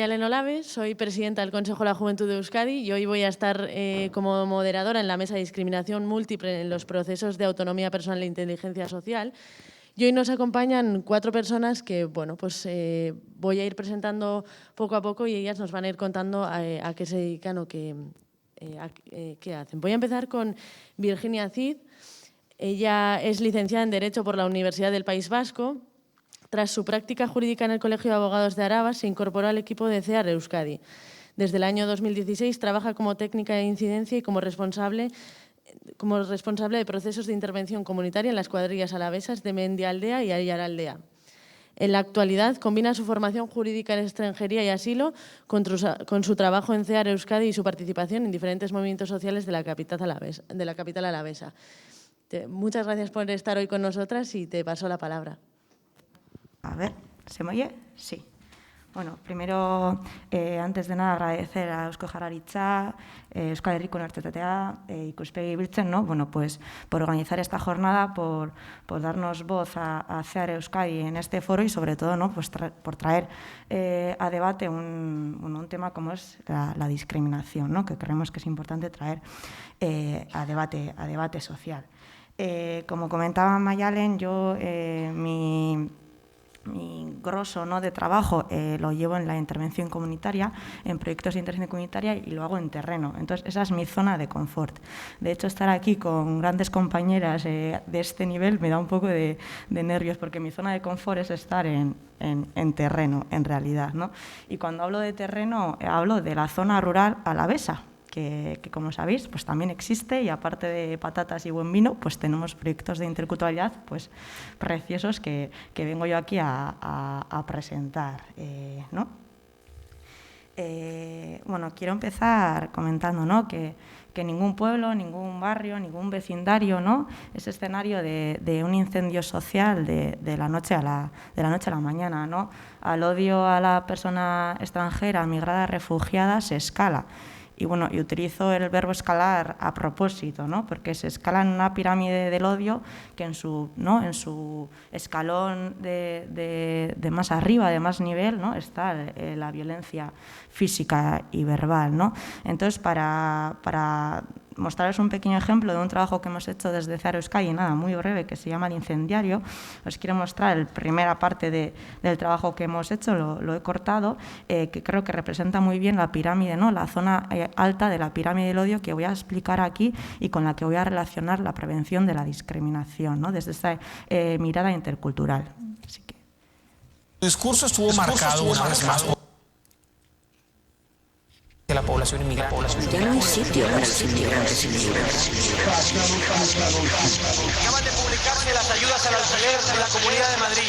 Mayalen Olave, soy presidenta del Consejo de la Juventud de Euskadi y hoy voy a estar como moderadora en la mesa de discriminación múltiple en los procesos de autonomía personal e inteligencia social. Y hoy nos acompañan 4 personas que, bueno, pues voy a ir presentando poco a poco y ellas nos van a ir contando a qué se dedican o qué hacen. Voy a empezar con Virginia Cid. Ella es licenciada en Derecho por la Universidad del País Vasco. Tras su práctica jurídica en el Colegio de Abogados de Araba, se incorporó al equipo de CEAR Euskadi. Desde el año 2016 trabaja como técnica de incidencia y como responsable de procesos de intervención comunitaria en las cuadrillas alavesas de Mendialdea y Aiaraldea. En la actualidad combina su formación jurídica en extranjería y asilo con su trabajo en CEAR Euskadi y su participación en diferentes movimientos sociales de la capital alavesa. Muchas gracias por estar hoy con nosotras y te paso la palabra. A ver, ¿se me oye? Sí. Bueno, primero, antes de nada, agradecer a Eusko Jaurlaritza, Euskal Herriko Unibertsitatea, Ikuspegi Biltzen, ¿no? Bueno, pues por organizar esta jornada, por darnos voz a CEAR Euskadi en este foro y sobre todo, ¿no? Pues por traer a debate un tema como es la discriminación, ¿no? Que creemos que es importante traer a debate social. Como comentaba Mayalen, yo mi grosso, ¿no?, de trabajo lo llevo en la intervención comunitaria, en proyectos de intervención comunitaria y lo hago en terreno. Entonces, esa es mi zona de confort. De hecho, estar aquí con grandes compañeras de este nivel me da un poco de nervios porque mi zona de confort es estar en terreno, en realidad, ¿no? Y cuando hablo de terreno, hablo de la zona rural alavesa, que como sabéis, pues también existe y aparte de patatas y buen vino, pues tenemos proyectos de interculturalidad pues preciosos que vengo yo aquí a presentar, ¿no? Bueno, quiero empezar comentando, ¿no?, que ningún pueblo, ningún barrio, ningún vecindario, ¿no?, es escenario de un incendio social de la noche a la mañana, ¿no? Al odio a la persona extranjera, migrada, refugiada, se escala. Y bueno, y utilizo el verbo escalar a propósito, ¿no?, porque se escala en una pirámide del odio que en su escalón de más arriba, de más nivel, ¿no?, está la violencia física y verbal, ¿no? Entonces, para mostraros un pequeño ejemplo de un trabajo que hemos hecho desde CEAR Euskadi, nada, muy breve, que se llama El Incendiario, os quiero mostrar la primera parte del trabajo que hemos hecho, lo he cortado, que creo que representa muy bien la pirámide, ¿no?, la zona alta de la pirámide del odio que voy a explicar aquí y con la que voy a relacionar la prevención de la discriminación, ¿no?, desde esta mirada intercultural. Así que... El discurso estuvo marcado una vez más por la población inmigrante. Ya no hay sitio para los inmigrantes. Acaban de publicarse las ayudas al alquiler de la Comunidad de Madrid.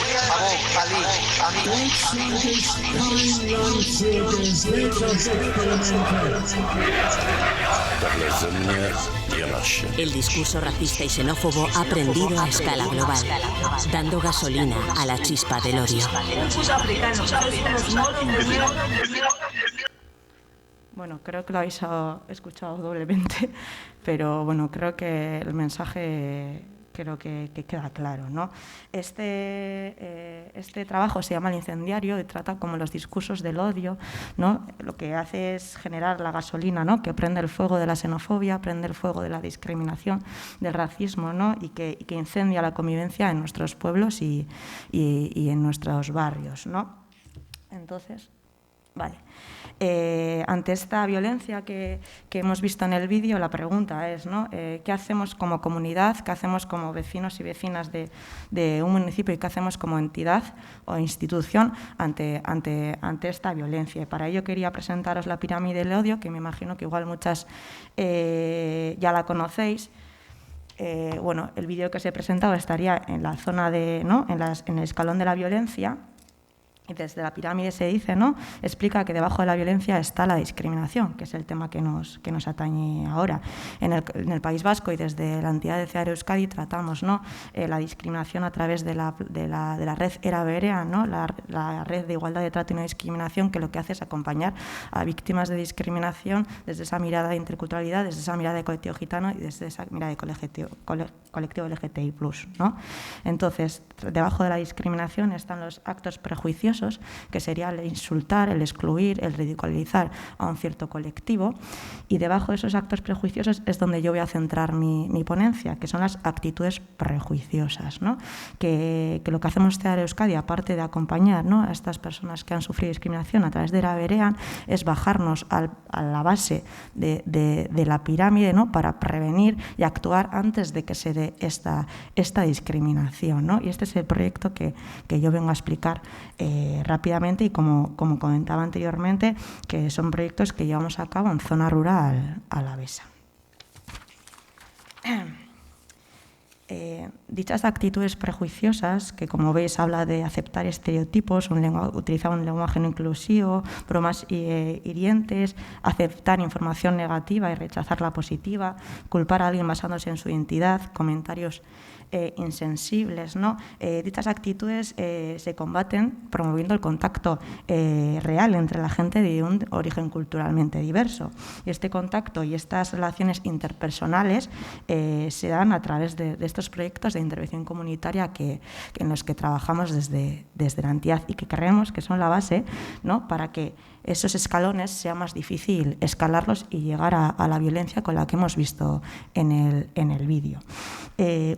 El discurso racista y xenófobo ha prendido a escala global, dando gasolina a la chispa del odio. Bueno, creo que lo habéis escuchado doblemente, pero bueno, creo que el mensaje que queda claro, ¿no? Este trabajo se llama El Incendiario y trata como los discursos del odio, ¿no? Lo que hace es generar la gasolina, ¿no?, que prende el fuego de la xenofobia, prende el fuego de la discriminación, del racismo, ¿no?, y que incendia la convivencia en nuestros pueblos y en nuestros barrios, ¿no? Entonces, vale. Ante esta violencia que hemos visto en el vídeo, la pregunta es, ¿no?, ¿qué hacemos como comunidad, qué hacemos como vecinos y vecinas de un municipio y qué hacemos como entidad o institución ante esta violencia? Y para ello quería presentaros la pirámide del odio, que me imagino que igual muchas ya la conocéis. Bueno, el vídeo que os he presentado estaría en la zona en el escalón de la violencia. Y desde la pirámide se dice, ¿no?, explica que debajo de la violencia está la discriminación, que es el tema que nos atañe ahora. En el País Vasco y desde la entidad de CEAR Euskadi tratamos, ¿no?, la discriminación a través de la red Era Berea, ¿no?, la red de igualdad de trato y no discriminación, que lo que hace es acompañar a víctimas de discriminación desde esa mirada de interculturalidad, desde esa mirada de colectivo gitano y desde esa mirada de colectivo LGTBI+, ¿no? Entonces, debajo de la discriminación están los actos prejuiciosos pecaminosos, que sería el insultar, el excluir, el ridiculizar a un cierto colectivo. Y debajo de esos actos prejuiciosos es donde yo voy a centrar mi ponencia, que son las actitudes prejuiciosas, ¿no? Que lo que hacemos en Ceare Euskadi, aparte de acompañar, ¿no?, a estas personas que han sufrido discriminación a través de Era Berean, es bajarnos a la base de la pirámide, ¿no?, para prevenir y actuar antes de que se dé esta discriminación, ¿no? Y este es el proyecto que yo vengo a explicar rápidamente, y como comentaba anteriormente, que son proyectos que llevamos a cabo en zona rural alavesa. Dichas actitudes prejuiciosas, que como veis habla de aceptar estereotipos, utilizar un lenguaje no inclusivo, bromas hirientes, aceptar información negativa y rechazar la positiva, culpar a alguien basándose en su identidad, comentarios insensibles, ¿no? Dichas actitudes se combaten promoviendo el contacto real entre la gente de un origen culturalmente diverso. Y este contacto y estas relaciones interpersonales se dan a través de estos proyectos de intervención comunitaria en los que trabajamos desde la entidad, y que creemos que son la base, ¿no?, para que esos escalones sea más difícil escalarlos y llegar a la violencia con la que hemos visto en el vídeo.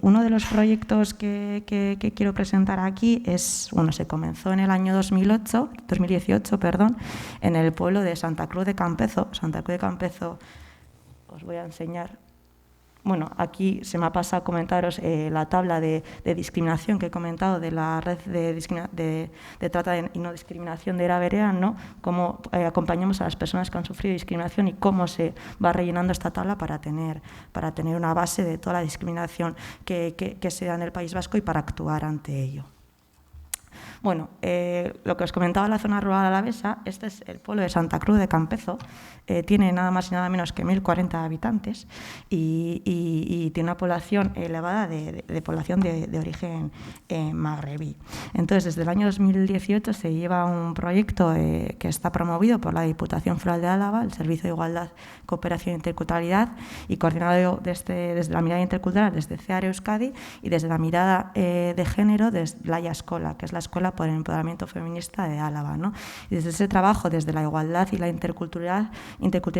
Uno de los proyectos que quiero presentar aquí se comenzó en el año 2018, en el pueblo de Santa Cruz de Campezo. Santa Cruz de Campezo, os voy a enseñar. Bueno, aquí se me ha pasado a comentaros la tabla de discriminación que he comentado de la red de trata y no discriminación de Era Berean, ¿no? Cómo acompañamos a las personas que han sufrido discriminación y cómo se va rellenando esta tabla para tener una base de toda la discriminación que se da en el País Vasco y para actuar ante ello. Bueno, lo que os comentaba, la zona rural alavesa, este es el pueblo de Santa Cruz de Campezo, tiene nada más y nada menos que 1.040 habitantes y tiene una población elevada de población de origen magrebí. Entonces, desde el año 2018 se lleva un proyecto que está promovido por la Diputación Foral de Álava, el Servicio de Igualdad, Cooperación e Interculturalidad, y coordinado desde la mirada intercultural desde Ceare Euskadi y desde la mirada de género desde Laia Eskola, que es la Escuela por el Empoderamiento Feminista de Álava, ¿no? Y desde ese trabajo, desde la igualdad y la interculturalidad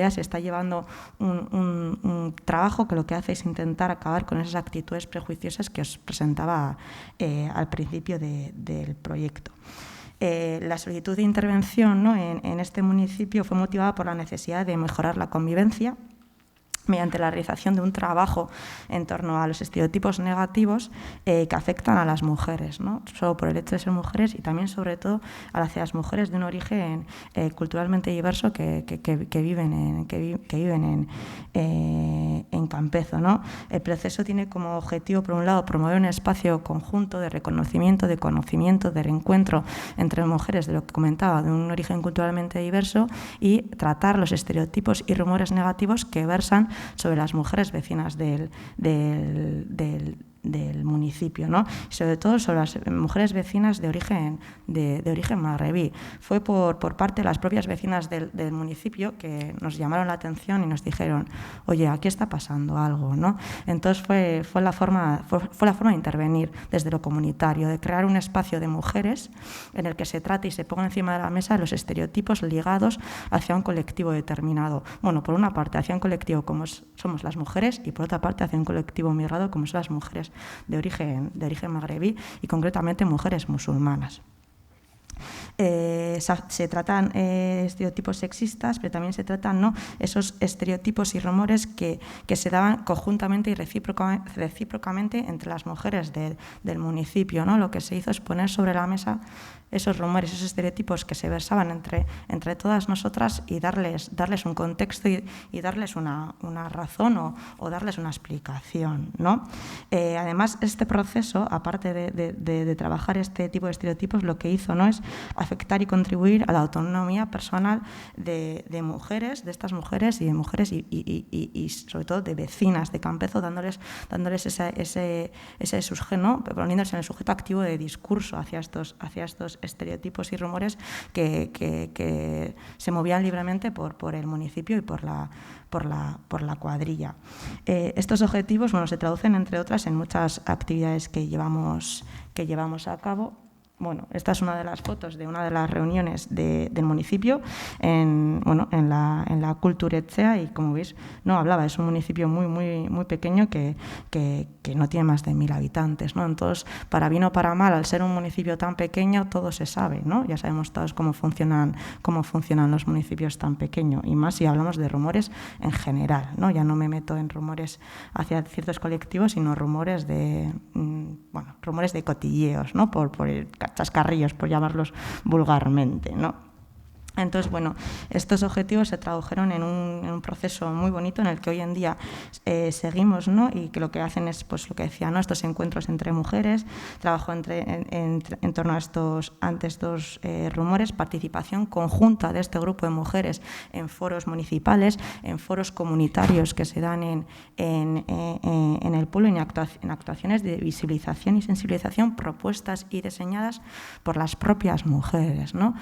se está llevando un trabajo que lo que hace es intentar acabar con esas actitudes prejuiciosas que os presentaba al principio del proyecto. La solicitud de intervención, ¿no?, en este municipio fue motivada por la necesidad de mejorar la convivencia mediante la realización de un trabajo en torno a los estereotipos negativos que afectan a las mujeres, ¿no?, solo por el hecho de ser mujeres, y también, sobre todo, hacia las mujeres de un origen culturalmente diverso que viven en Campezo, ¿no? El proceso tiene como objetivo, por un lado, promover un espacio conjunto de reconocimiento, de conocimiento, de reencuentro entre mujeres, de lo que comentaba, de un origen culturalmente diverso, y tratar los estereotipos y rumores negativos que versan sobre las mujeres vecinas del municipio, ¿no? Y sobre todo sobre las mujeres vecinas de origen magrebí. Fue por parte de las propias vecinas del municipio que nos llamaron la atención y nos dijeron: oye, aquí está pasando algo, ¿no? Entonces fue la forma de intervenir desde lo comunitario, de crear un espacio de mujeres en el que se trate y se ponga encima de la mesa los estereotipos ligados hacia un colectivo determinado. Bueno, por una parte hacia un colectivo como somos las mujeres, y por otra parte hacia un colectivo migrado como son las mujeres de origen magrebí, y concretamente mujeres musulmanas. Se tratan estereotipos sexistas, pero también se tratan, ¿no?, esos estereotipos y rumores que se daban conjuntamente y recíprocamente entre las mujeres del municipio, ¿no? Lo que se hizo es poner sobre la mesa esos rumores, esos estereotipos que se versaban entre todas nosotras, y darles un contexto y darles una razón o darles una explicación, ¿no? Además, este proceso, aparte de trabajar este tipo de estereotipos, lo que hizo, ¿no?, es afectar y contribuir a la autonomía personal de mujeres, de estas mujeres y de mujeres y sobre todo de vecinas de Campezo, dándoles ese sujeto, ¿no?, poniéndose en el sujeto activo de discurso hacia estos estereotipos y rumores que se movían libremente por el municipio y por la cuadrilla. Estos objetivos, bueno, se traducen, entre otras, en muchas actividades que llevamos a cabo. Bueno, esta es una de las fotos de una de las reuniones del municipio en la Kulturetzea, y como veis, no hablaba, es un municipio muy pequeño que no tiene más de 1000 habitantes, ¿no? Entonces, para bien o para mal, al ser un municipio tan pequeño, todo se sabe, ¿no? Ya sabemos todos cómo funcionan los municipios tan pequeños, y más si hablamos de rumores en general, ¿no? Ya no me meto en rumores hacia ciertos colectivos, sino rumores de cotilleos, ¿no? Por chascarrillos, por llamarlos vulgarmente, ¿no? Entonces, bueno, estos objetivos se tradujeron en un proceso muy bonito en el que hoy en día seguimos, ¿no? Y que lo que hacen es, pues lo que decía, ¿no? Estos encuentros entre mujeres, trabajo en torno a estos rumores, participación conjunta de este grupo de mujeres en foros municipales, en foros comunitarios que se dan en el pueblo, en actuaciones de visibilización y sensibilización propuestas y diseñadas por las propias mujeres, ¿no?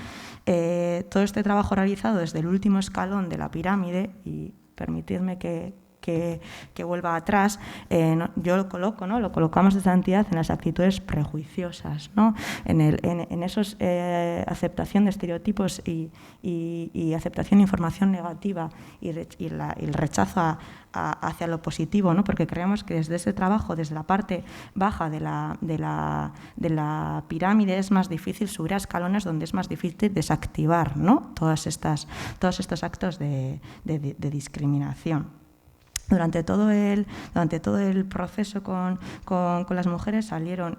Todo este trabajo realizado desde el último escalón de la pirámide, y permitidme que vuelva atrás, yo lo colocamos desde la entidad en las actitudes prejuiciosas, ¿no? En esos aceptación de estereotipos y aceptación de información negativa y el rechazo hacia lo positivo, ¿no? Porque creemos que desde ese trabajo, desde la parte baja de la pirámide, es más difícil subir a escalones donde es más difícil desactivar, ¿no? Todos estos actos de discriminación. Durante todo el proceso con las mujeres salieron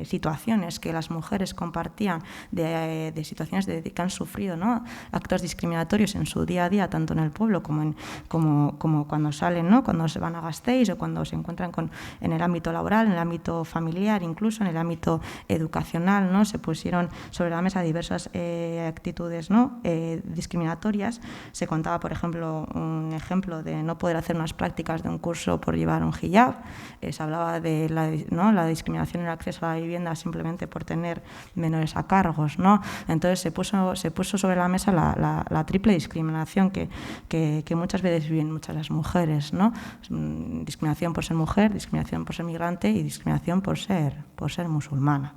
situaciones que las mujeres compartían de situaciones que han sufrido, ¿no? Actos discriminatorios en su día a día, tanto en el pueblo como cuando salen, ¿no? Cuando se van a Gasteiz o cuando se encuentran en el ámbito laboral, en el ámbito familiar, incluso en el ámbito educacional, ¿no? Se pusieron sobre la mesa diversas actitudes, ¿no? Discriminatorias. Se contaba, por ejemplo, un ejemplo de no poder hacer unas prácticas de un curso por llevar un hijab. Se hablaba de la discriminación en el acceso a la vivienda simplemente por tener menores a cargos, ¿no? Entonces se puso sobre la mesa la triple discriminación que muchas veces viven muchas las mujeres, ¿no? Discriminación por ser mujer, discriminación por ser migrante y discriminación por ser musulmana.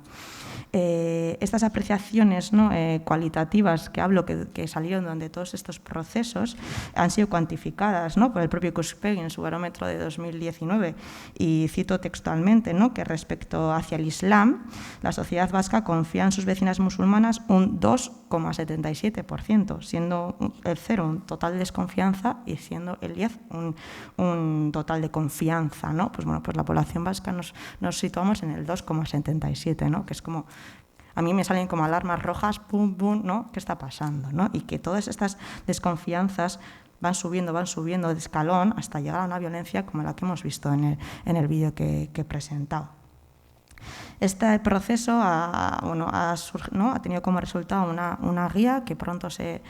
Estas apreciaciones, ¿no? Cualitativas que hablo, que salieron durante todos estos procesos, han sido cuantificadas, ¿no? Por el propio Ikuspegi en su barómetro de 2019, y cito textualmente, ¿no? Que respecto hacia el Islam, la sociedad vasca confía en sus vecinas musulmanas un 2,77%, siendo el 0 un total de desconfianza y siendo el 10 un total de confianza, ¿no? Pues bueno, pues la población vasca nos situamos en el 2,77, ¿no? Que es como... A mí me salen como alarmas rojas, pum, pum, ¿no? ¿Qué está pasando, ¿no? Y que todas estas desconfianzas van subiendo de escalón hasta llegar a una violencia como la que hemos visto en el vídeo que he presentado. Este proceso ha tenido como resultado una guía que pronto se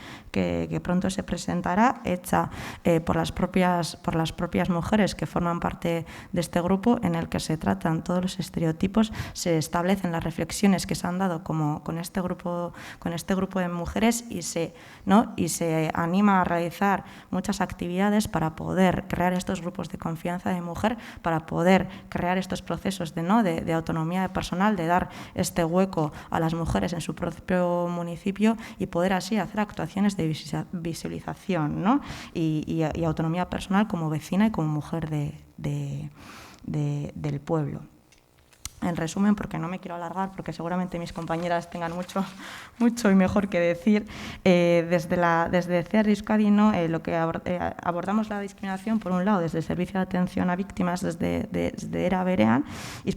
presentará, hecha por las propias mujeres que forman parte de este grupo, en el que se tratan todos los estereotipos, se establecen las reflexiones que se han dado con este grupo de mujeres, y se anima a realizar muchas actividades para poder crear estos grupos de confianza de mujer, para poder crear estos procesos de autonomía personal, de dar este hueco a las mujeres en su propio municipio y poder así hacer actuaciones de visibilización, ¿no? y autonomía personal como vecina y como mujer del pueblo. En resumen, porque no me quiero alargar, porque seguramente mis compañeras tengan mucho y mejor que decir, desde CEAR Euskadi, ¿no? Lo que abordamos la discriminación, por un lado, desde el servicio de atención a víctimas, desde Era Berean,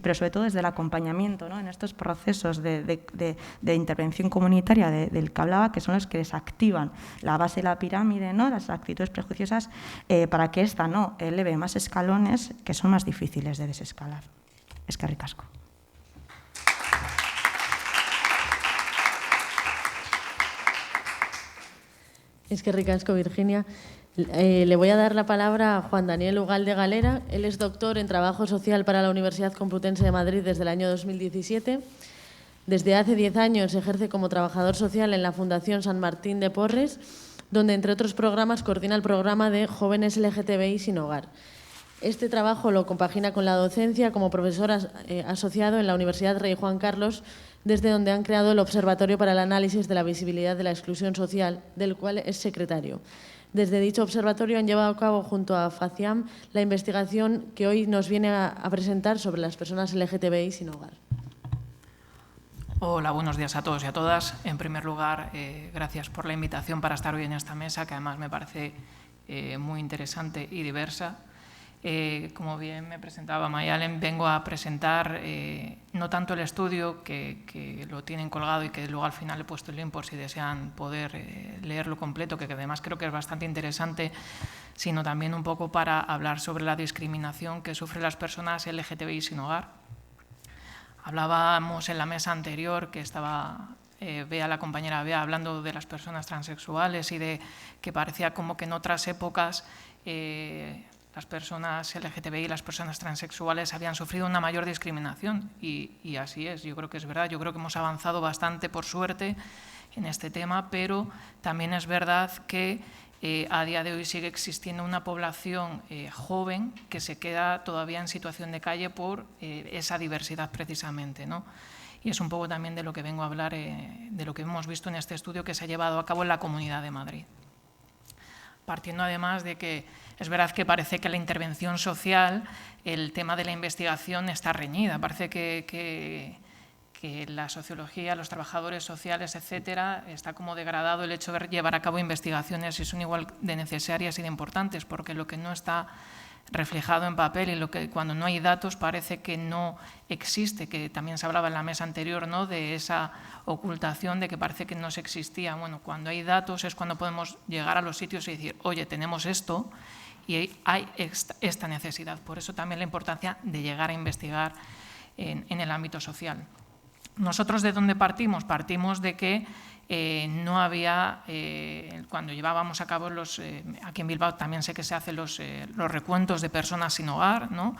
pero sobre todo desde el acompañamiento, ¿no? En estos procesos de intervención comunitaria del que hablaba, que son los que desactivan la base de la pirámide, ¿no? Las actitudes prejuiciosas, para que esta no eleve más escalones que son más difíciles de desescalar. Eskerrik asko. Eskerrik asko, Virginia. Le voy a dar la palabra a Juan Daniel Ugalde Galera. Él es doctor en Trabajo Social para la Universidad Complutense de Madrid desde el año 2017. Desde hace 10 años ejerce como trabajador social en la Fundación San Martín de Porres, donde, entre otros programas, coordina el programa de Jóvenes LGTBI sin Hogar. Este trabajo lo compagina con la docencia como profesor asociado en la Universidad Rey Juan Carlos, desde donde han creado el Observatorio para el Análisis de la Visibilidad de la Exclusión Social, del cual es secretario. Desde dicho observatorio han llevado a cabo junto a FACIAM la investigación que hoy nos viene a presentar sobre las personas LGTBI sin hogar. Hola, buenos días a todos y a todas. En primer lugar, gracias por la invitación para estar hoy en esta mesa, que además me parece muy interesante y diversa. Como bien me presentaba Mayalen, vengo a presentar no tanto el estudio, que lo tienen colgado y que luego al final he puesto el link por si desean poder leerlo completo, que además creo que es bastante interesante, sino también un poco para hablar sobre la discriminación que sufren las personas LGTBI sin hogar. Hablábamos en la mesa anterior que estaba la compañera Bea, hablando de las personas transexuales y de que parecía como que en otras épocas las personas LGTBI y las personas transexuales habían sufrido una mayor discriminación y así es, yo creo que es verdad. Yo creo que hemos avanzado bastante, por suerte, en este tema, pero también es verdad que a día de hoy sigue existiendo una población joven que se queda todavía en situación de calle por esa diversidad precisamente, ¿no? Y es un poco también de lo que vengo a hablar, de lo que hemos visto en este estudio que se ha llevado a cabo en la Comunidad de Madrid. Partiendo además de que es verdad que parece que la intervención social, el tema de la investigación está reñida. Parece que la sociología, los trabajadores sociales, etcétera, está como degradado el hecho de llevar a cabo investigaciones y son igual de necesarias y de importantes, porque lo que no está reflejado en papel y lo que cuando no hay datos parece que no existe, que también se hablaba en la mesa anterior, ¿no?, de esa ocultación de que parece que no se existía. Bueno, cuando hay datos es cuando podemos llegar a los sitios y decir, oye, tenemos esto y hay esta necesidad. Por eso también la importancia de llegar a investigar en el ámbito social. Nosotros, ¿de dónde partimos? Partimos de que no había, cuando llevábamos a cabo aquí en Bilbao también sé que se hacen los recuentos de personas sin hogar, ¿no?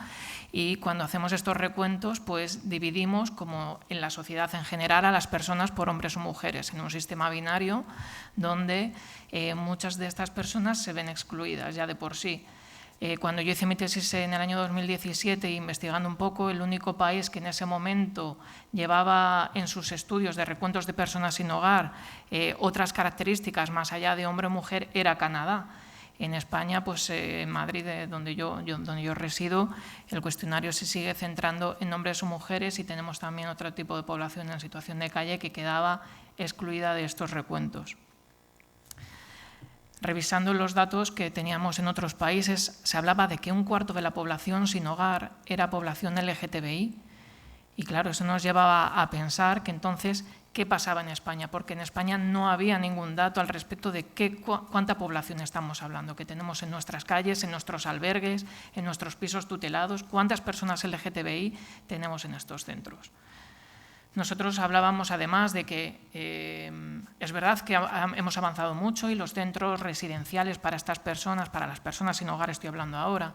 Y cuando hacemos estos recuentos, pues dividimos, como en la sociedad en general, a las personas por hombres o mujeres, en un sistema binario donde muchas de estas personas se ven excluidas ya de por sí. Cuando yo hice mi tesis en el año 2017, investigando un poco, el único país que en ese momento llevaba en sus estudios de recuentos de personas sin hogar otras características más allá de hombre o mujer era Canadá. En España, pues en Madrid, donde yo resido, el cuestionario se sigue centrando en hombres o mujeres y tenemos también otro tipo de población en situación de calle que quedaba excluida de estos recuentos. Revisando los datos que teníamos en otros países, se hablaba de que un cuarto de la población sin hogar era población LGTBI. Y claro, eso nos llevaba a pensar que entonces, ¿qué pasaba en España? Porque en España no había ningún dato al respecto de cuánta población estamos hablando, que tenemos en nuestras calles, en nuestros albergues, en nuestros pisos tutelados, cuántas personas LGTBI tenemos en estos centros. Nosotros hablábamos además de que es verdad que hemos avanzado mucho y los centros residenciales para estas personas, para las personas sin hogar estoy hablando ahora,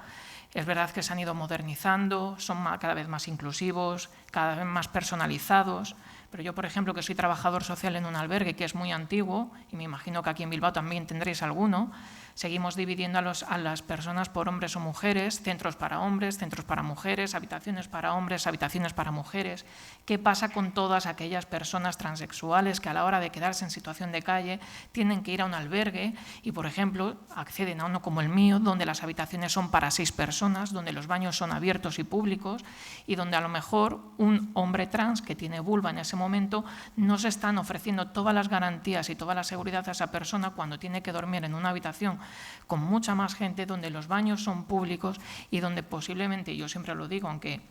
es verdad que se han ido modernizando, son cada vez más inclusivos, cada vez más personalizados, pero yo, por ejemplo, que soy trabajador social en un albergue que es muy antiguo, y me imagino que aquí en Bilbao también tendréis alguno, seguimos dividiendo a las personas por hombres o mujeres, centros para hombres, centros para mujeres, habitaciones para hombres, habitaciones para mujeres. ¿Qué pasa con todas aquellas personas transexuales que a la hora de quedarse en situación de calle tienen que ir a un albergue y, por ejemplo, acceden a uno como el mío, donde las habitaciones son para 6 personas, donde los baños son abiertos y públicos y donde a lo mejor un hombre trans que tiene vulva en ese momento no se están ofreciendo todas las garantías y toda la seguridad a esa persona cuando tiene que dormir en una habitación con mucha más gente, donde los baños son públicos y donde posiblemente, yo siempre lo digo, aunque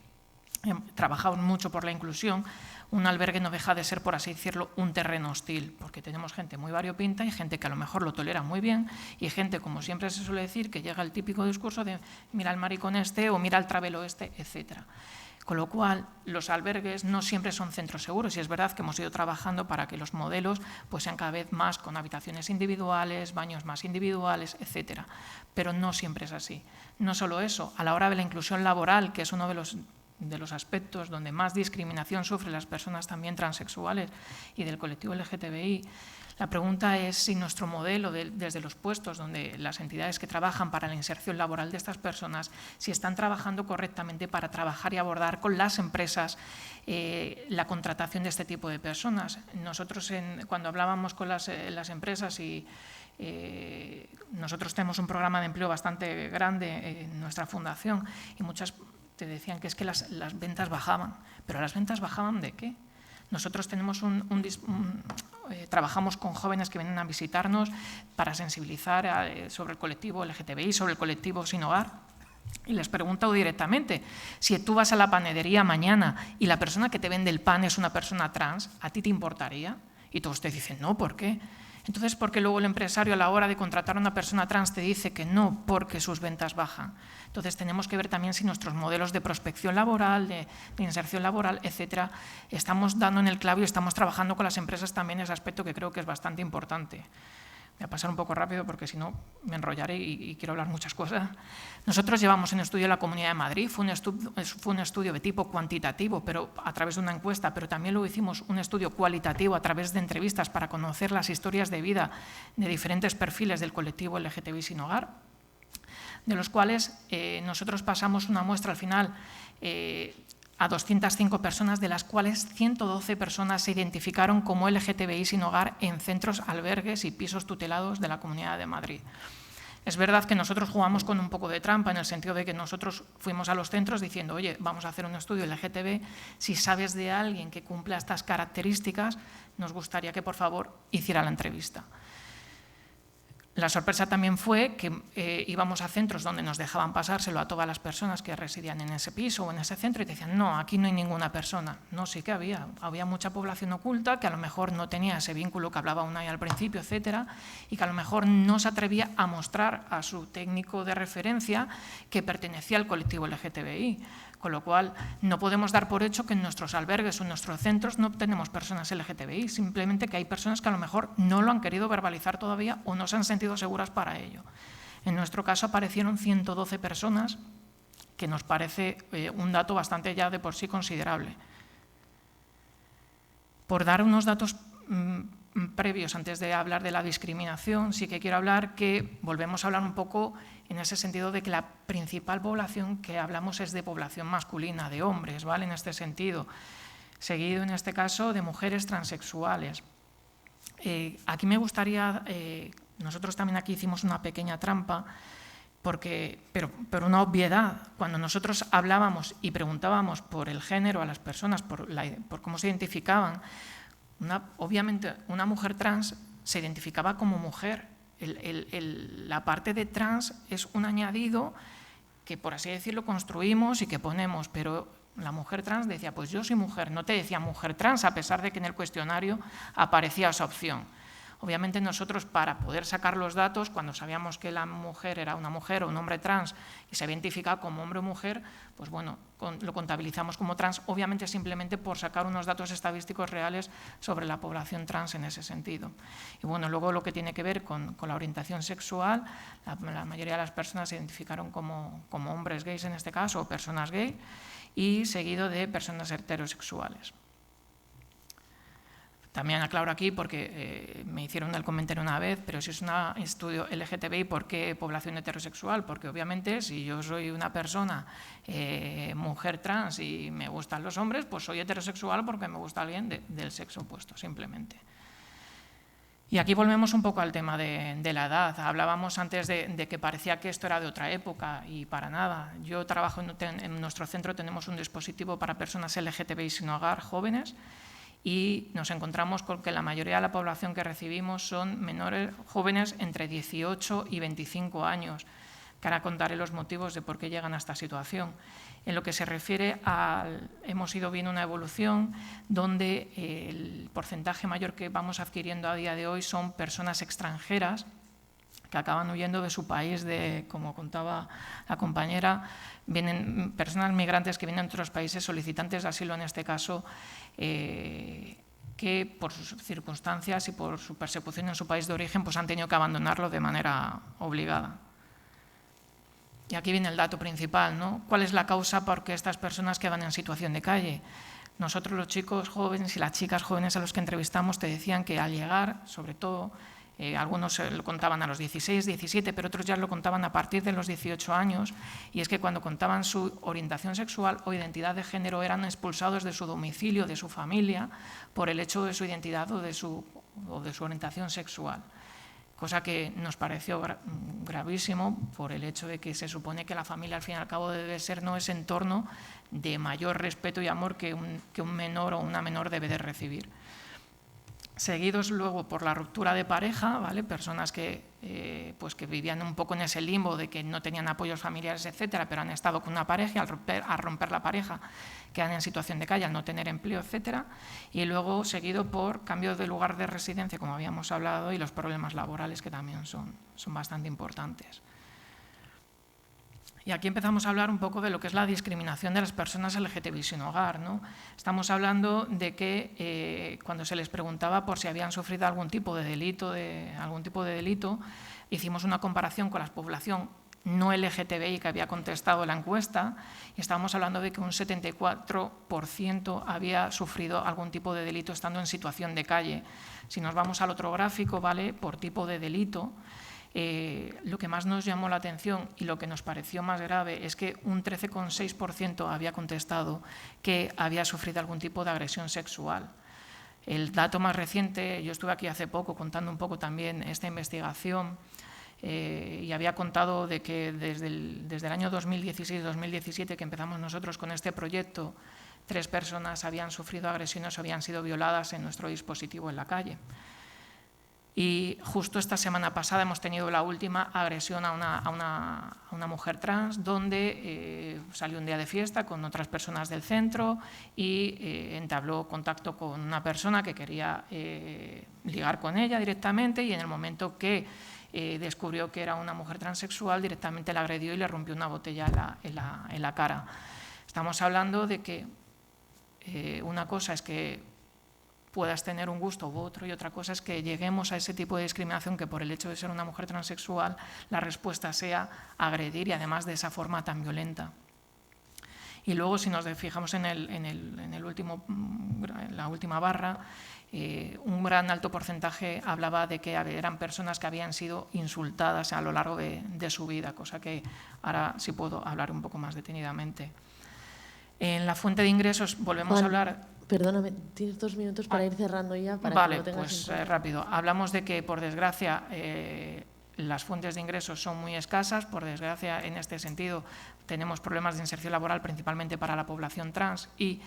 he trabajado mucho por la inclusión, un albergue no deja de ser, por así decirlo, un terreno hostil, porque tenemos gente muy variopinta y gente que a lo mejor lo tolera muy bien y gente, como siempre se suele decir, que llega el típico discurso de mira al maricón este o mira al travelo este, etcétera. Con lo cual, los albergues no siempre son centros seguros y es verdad que hemos ido trabajando para que los modelos pues, sean cada vez más con habitaciones individuales, baños más individuales, etcétera. Pero no siempre es así. No solo eso, a la hora de la inclusión laboral, que es uno de los de los aspectos donde más discriminación sufren las personas también transexuales y del colectivo LGTBI. La pregunta es si nuestro modelo, desde los puestos donde las entidades que trabajan para la inserción laboral de estas personas, si están trabajando correctamente para trabajar y abordar con las empresas la contratación de este tipo de personas. Nosotros, cuando hablábamos con las empresas nosotros tenemos un programa de empleo bastante grande en nuestra fundación y muchas te decían que es que las ventas bajaban. ¿Pero las ventas bajaban de qué? Nosotros tenemos trabajamos con jóvenes que vienen a visitarnos para sensibilizar sobre el colectivo LGTBI, sobre el colectivo sin hogar. Y les pregunto directamente, si tú vas a la panadería mañana y la persona que te vende el pan es una persona trans, ¿a ti te importaría? Y todos te dicen, no, ¿por qué? Entonces, ¿por qué luego el empresario a la hora de contratar a una persona trans te dice que no, porque sus ventas bajan? Entonces, tenemos que ver también si nuestros modelos de prospección laboral, de inserción laboral, etcétera, estamos dando en el clavo y estamos trabajando con las empresas también ese aspecto que creo que es bastante importante. Voy a pasar un poco rápido porque si no me enrollaré y quiero hablar muchas cosas. Nosotros llevamos en estudio la Comunidad de Madrid, fue un estudio de tipo cuantitativo, pero a través de una encuesta, pero también lo hicimos un estudio cualitativo a través de entrevistas para conocer las historias de vida de diferentes perfiles del colectivo LGTBI sin hogar, de los cuales nosotros pasamos una muestra al final a 205 personas, de las cuales 112 personas se identificaron como LGTBI sin hogar en centros, albergues y pisos tutelados de la Comunidad de Madrid. Es verdad que nosotros jugamos con un poco de trampa en el sentido de que nosotros fuimos a los centros diciendo, oye, vamos a hacer un estudio LGTB, si sabes de alguien que cumpla estas características, nos gustaría que por favor hiciera la entrevista. La sorpresa también fue que íbamos a centros donde nos dejaban pasárselo a todas las personas que residían en ese piso o en ese centro y te decían, no, aquí no hay ninguna persona. No, sí que había mucha población oculta que a lo mejor no tenía ese vínculo que hablaba Unai al principio, etcétera, y que a lo mejor no se atrevía a mostrar a su técnico de referencia que pertenecía al colectivo LGTBI. Con lo cual, no podemos dar por hecho que en nuestros albergues o en nuestros centros no tenemos personas LGTBI, simplemente que hay personas que a lo mejor no lo han querido verbalizar todavía o no se han sentido seguras para ello. En nuestro caso aparecieron 112 personas, que nos parece un dato bastante ya de por sí considerable. Por dar unos datos previos antes de hablar de la discriminación, sí que quiero hablar que volvemos a hablar un poco en ese sentido de que la principal población que hablamos es de población masculina, de hombres, ¿vale? En este sentido, seguido en este caso de mujeres transexuales. Aquí me gustaría, nosotros también aquí hicimos una pequeña trampa, pero una obviedad. Cuando nosotros hablábamos y preguntábamos por el género a las personas, por cómo se identificaban, obviamente una mujer trans se identificaba como mujer. La parte de trans es un añadido que, por así decirlo, construimos y que ponemos, pero la mujer trans decía, pues yo soy mujer, no te decía mujer trans, a pesar de que en el cuestionario aparecía esa opción. Obviamente nosotros, para poder sacar los datos, cuando sabíamos que la mujer era una mujer o un hombre trans y se identificaba como hombre o mujer, pues bueno, lo contabilizamos como trans, obviamente simplemente por sacar unos datos estadísticos reales sobre la población trans en ese sentido. Y bueno, luego lo que tiene que ver con la orientación sexual, la mayoría de las personas se identificaron como hombres gays en este caso, o personas gay, y seguido de personas heterosexuales. También aclaro aquí, porque me hicieron el comentario una vez, pero si es un estudio LGTBI, ¿por qué población heterosexual? Porque obviamente si yo soy una persona, mujer trans y me gustan los hombres, pues soy heterosexual porque me gusta alguien del sexo opuesto, simplemente. Y aquí volvemos un poco al tema de la edad. Hablábamos antes de que parecía que esto era de otra época y para nada. Yo trabajo en nuestro centro, tenemos un dispositivo para personas LGTBI sin hogar, jóvenes, y nos encontramos con que la mayoría de la población que recibimos son menores, jóvenes entre 18 y 25 años, que ahora contaré los motivos de por qué llegan a esta situación. En lo que se refiere hemos ido viendo una evolución donde el porcentaje mayor que vamos adquiriendo a día de hoy son personas extranjeras que acaban huyendo de su país, como contaba la compañera, vienen personas migrantes que vienen de otros países, solicitantes de asilo en este caso, que por sus circunstancias y por su persecución en su país de origen pues han tenido que abandonarlo de manera obligada. Y aquí viene el dato principal, ¿no? ¿Cuál es la causa por qué estas personas quedan en situación de calle? Nosotros, los chicos jóvenes y las chicas jóvenes a los que entrevistamos, te decían que al llegar, sobre todo, algunos lo contaban a los 16, 17, pero otros ya lo contaban a partir de los 18 años, y es que cuando contaban su orientación sexual o identidad de género eran expulsados de su domicilio, de su familia, por el hecho de su identidad o de su orientación sexual. Cosa que nos pareció gravísimo por el hecho de que se supone que la familia al fin y al cabo debe ser no ese entorno de mayor respeto y amor que un menor o una menor debe de recibir. Seguidos luego por la ruptura de pareja, ¿vale? Personas que vivían un poco en ese limbo de que no tenían apoyos familiares, etcétera, pero han estado con una pareja y al romper la pareja quedan en situación de calle, al no tener empleo, etcétera. Y luego seguido por cambio de lugar de residencia, como habíamos hablado, y los problemas laborales que también son bastante importantes. Y aquí empezamos a hablar un poco de lo que es la discriminación de las personas LGTBI sin hogar, ¿no? Estamos hablando de que cuando se les preguntaba por si habían sufrido algún tipo de delito, hicimos una comparación con la población no LGTBI que había contestado la encuesta y estábamos hablando de que un 74% había sufrido algún tipo de delito estando en situación de calle. Si nos vamos al otro gráfico, ¿vale? Por tipo de delito, lo que más nos llamó la atención y lo que nos pareció más grave es que un 13,6% había contestado que había sufrido algún tipo de agresión sexual. El dato más reciente, yo estuve aquí hace poco contando un poco también esta investigación y había contado de que desde el año 2016-2017 que empezamos nosotros con este proyecto, 3 personas habían sufrido agresiones o habían sido violadas en nuestro dispositivo en la calle. Y justo esta semana pasada hemos tenido la última agresión a una mujer trans, donde salió un día de fiesta con otras personas del centro y entabló contacto con una persona que quería ligar con ella directamente, y en el momento que descubrió que era una mujer transexual, directamente la agredió y le rompió una botella en la cara. Estamos hablando de que una cosa es que puedas tener un gusto u otro, y otra cosa es que lleguemos a ese tipo de discriminación que por el hecho de ser una mujer transexual la respuesta sea agredir, y además de esa forma tan violenta. Y luego, si nos fijamos en la última barra, un gran alto porcentaje hablaba de que eran personas que habían sido insultadas a lo largo de su vida, cosa que ahora sí puedo hablar un poco más detenidamente. En la fuente de ingresos volvemos a hablar... Perdóname, tienes 2 minutos para ir cerrando ya. Vale, pues rápido. Hablamos de que, por desgracia, las fuentes de ingresos son muy escasas. Por desgracia, en este sentido, tenemos problemas de inserción laboral, principalmente para la población trans, y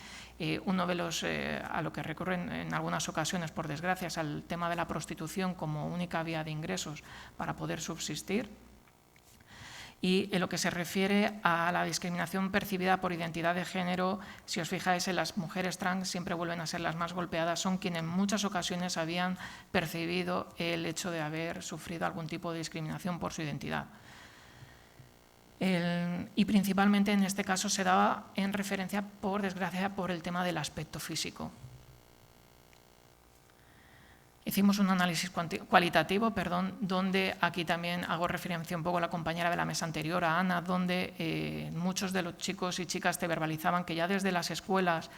uno de los a lo que recurren en algunas ocasiones, por desgracia, es al tema de la prostitución como única vía de ingresos para poder subsistir. Y en lo que se refiere a la discriminación percibida por identidad de género, si os fijáis, las mujeres trans siempre vuelven a ser las más golpeadas, son quienes en muchas ocasiones habían percibido el hecho de haber sufrido algún tipo de discriminación por su identidad. Y principalmente en este caso se daba en referencia, por desgracia, por el tema del aspecto físico. Hicimos un análisis cualitativo, donde aquí también hago referencia un poco a la compañera de la mesa anterior, a Ana, donde muchos de los chicos y chicas te verbalizaban que ya desde las escuelas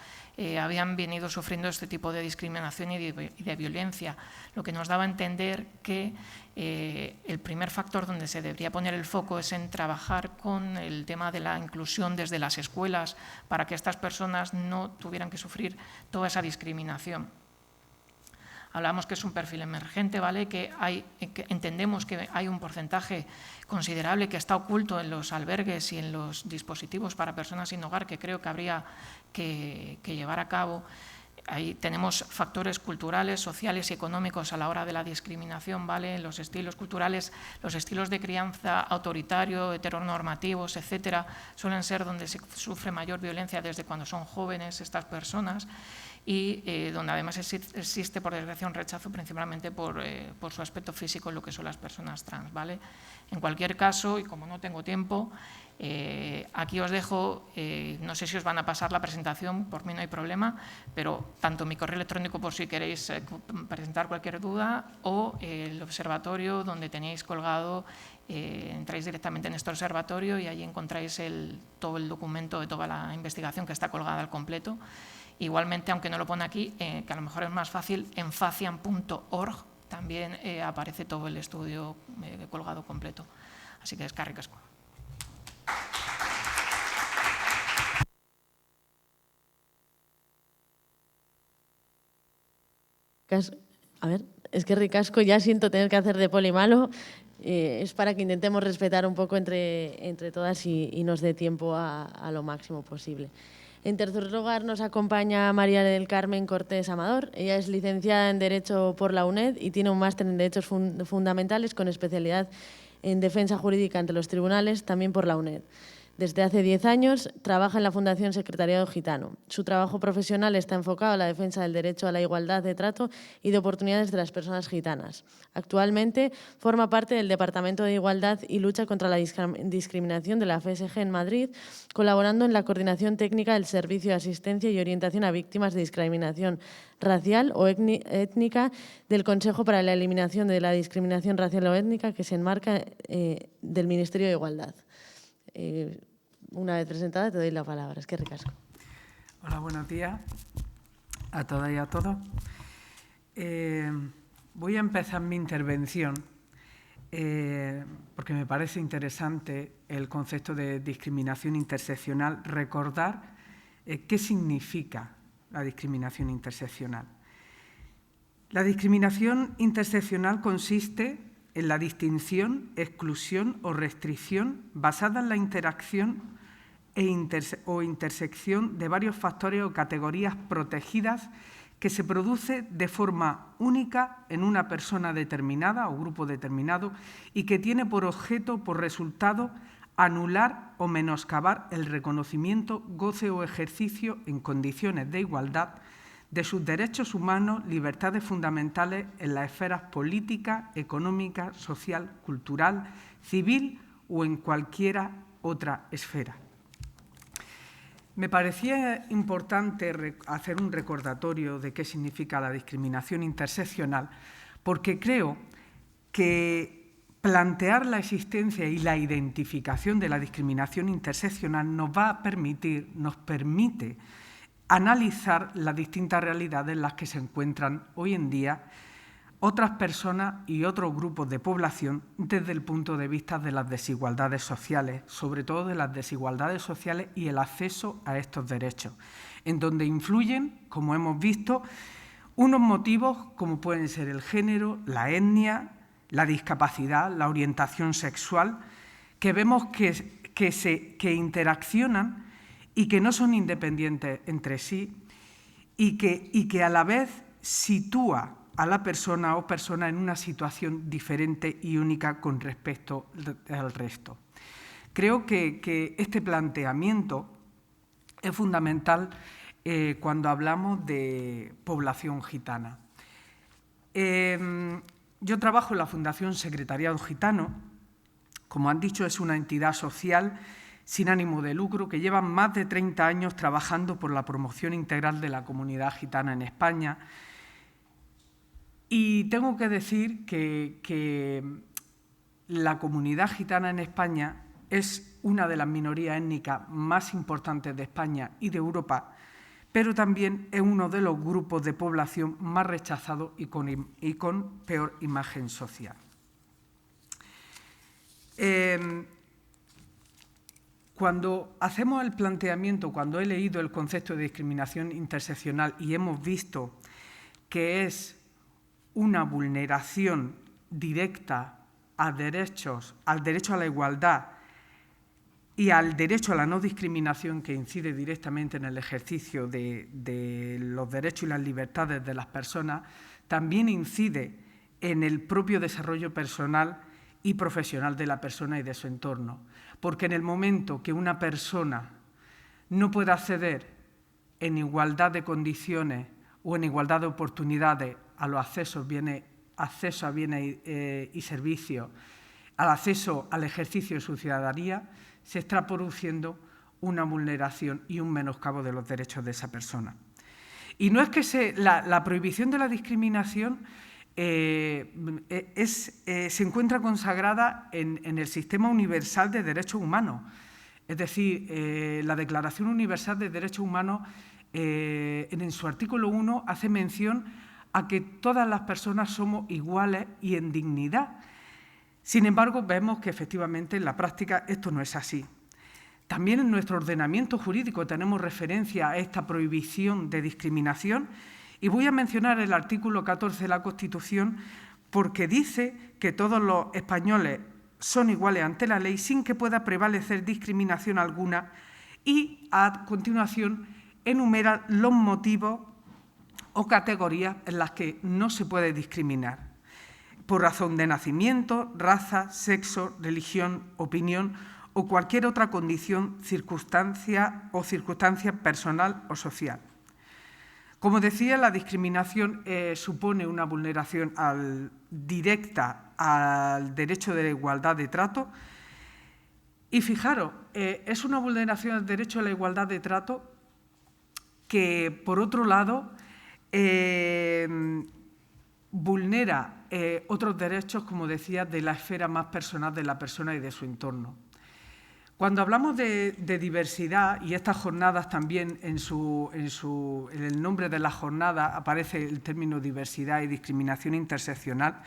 habían venido sufriendo este tipo de discriminación y de violencia, lo que nos daba a entender que el primer factor donde se debería poner el foco es en trabajar con el tema de la inclusión desde las escuelas para que estas personas no tuvieran que sufrir toda esa discriminación. Hablamos que es un perfil emergente, ¿vale? Que entendemos que hay un porcentaje considerable que está oculto en los albergues y en los dispositivos para personas sin hogar, que creo que habría que llevar a cabo. Ahí tenemos factores culturales, sociales y económicos a la hora de la discriminación, ¿vale? Los estilos culturales, los estilos de crianza autoritario, heteronormativos, etcétera, suelen ser donde se sufre mayor violencia desde cuando son jóvenes estas personas. y donde además existe, por desgracia, un rechazo principalmente por su aspecto físico en lo que son las personas trans, ¿vale? En cualquier caso, y como no tengo tiempo, aquí os dejo, no sé si os van a pasar la presentación, por mí no hay problema, pero tanto mi correo electrónico por si queréis presentar cualquier duda, o el observatorio donde tenéis colgado, entráis directamente en este observatorio y allí encontráis todo el documento de toda la investigación que está colgada al completo. Igualmente, aunque no lo pone aquí, que a lo mejor es más fácil, en facian.org también aparece todo el estudio colgado completo. Así que eskerrik asko. A ver, eskerrik asko, ya siento tener que hacer de poli malo. Es para que intentemos respetar un poco entre todas y nos dé tiempo a lo máximo posible. En tercer lugar nos acompaña María del Carmen Cortés Amador. Ella es licenciada en Derecho por la UNED y tiene un máster en Derechos Fundamentales con especialidad en Defensa Jurídica ante los Tribunales, también por la UNED. Desde hace 10 años trabaja en la Fundación Secretariado Gitano. Su trabajo profesional está enfocado a la defensa del derecho a la igualdad de trato y de oportunidades de las personas gitanas. Actualmente forma parte del Departamento de Igualdad y Lucha contra la Discriminación de la FSG en Madrid, colaborando en la coordinación técnica del Servicio de Asistencia y Orientación a Víctimas de Discriminación Racial o Étnica del Consejo para la Eliminación de la Discriminación Racial o Étnica, que se enmarca del Ministerio de Igualdad. Una vez presentada, te doy la palabra. Eskerrik asko. Hola, buenos días a todas y a todos. Voy a empezar mi intervención porque me parece interesante el concepto de discriminación interseccional, recordar qué significa la discriminación interseccional. La discriminación interseccional consiste en la distinción, exclusión o restricción basada en la interacción o intersección de varios factores o categorías protegidas que se produce de forma única en una persona determinada o grupo determinado y que tiene por objeto, por resultado, anular o menoscabar el reconocimiento, goce o ejercicio en condiciones de igualdad de sus derechos humanos, libertades fundamentales en las esferas política, económica, social, cultural, civil o en cualquiera otra esfera. Me parecía importante hacer un recordatorio de qué significa la discriminación interseccional, porque creo que plantear la existencia y la identificación de la discriminación interseccional nos permite analizar las distintas realidades en las que se encuentran hoy en día otras personas y otros grupos de población desde el punto de vista de las desigualdades sociales, sobre todo de las desigualdades sociales y el acceso a estos derechos, en donde influyen, como hemos visto, unos motivos como pueden ser el género, la etnia, la discapacidad, la orientación sexual, que vemos que interaccionan y que no son independientes entre sí y que a la vez sitúa a la persona o persona en una situación diferente y única con respecto al resto. Creo que este planteamiento es fundamental cuando hablamos de población gitana. Yo trabajo en la Fundación Secretariado Gitano. Como han dicho, es una entidad social sin ánimo de lucro que lleva más de 30 años trabajando por la promoción integral de la comunidad gitana en España. Y tengo que decir que la comunidad gitana en España es una de las minorías étnicas más importantes de España y de Europa, pero también es uno de los grupos de población más rechazados y con peor imagen social. Cuando hacemos el planteamiento, cuando he leído el concepto de discriminación interseccional y hemos visto que es una vulneración directa a derechos, al derecho a la igualdad y al derecho a la no discriminación, que incide directamente en el ejercicio de los derechos y las libertades de las personas, también incide en el propio desarrollo personal y profesional de la persona y de su entorno. Porque en el momento que una persona no pueda acceder en igualdad de condiciones o en igualdad de oportunidades a los acceso a bienes y servicios, al acceso al ejercicio de su ciudadanía, se está produciendo una vulneración y un menoscabo de los derechos de esa persona. Y no es que la prohibición de la discriminación se encuentra consagrada en el Sistema Universal de Derechos Humanos. Es decir, la Declaración Universal de Derechos Humanos, en su artículo 1, hace mención a que todas las personas somos iguales y en dignidad. Sin embargo, vemos que efectivamente en la práctica esto no es así. También en nuestro ordenamiento jurídico tenemos referencia a esta prohibición de discriminación y voy a mencionar el artículo 14 de la Constitución porque dice que todos los españoles son iguales ante la ley sin que pueda prevalecer discriminación alguna y a continuación enumera los motivos o categorías en las que no se puede discriminar por razón de nacimiento, raza, sexo, religión, opinión o cualquier otra condición, circunstancia personal o social. Como decía, la discriminación supone una vulneración directa al derecho de la igualdad de trato y fijaros, es una vulneración del derecho a la igualdad de trato que, por otro lado, vulnera otros derechos, como decía, de la esfera más personal de la persona y de su entorno. Cuando hablamos de diversidad, y estas jornadas también en el nombre de la jornada aparece el término diversidad y discriminación interseccional,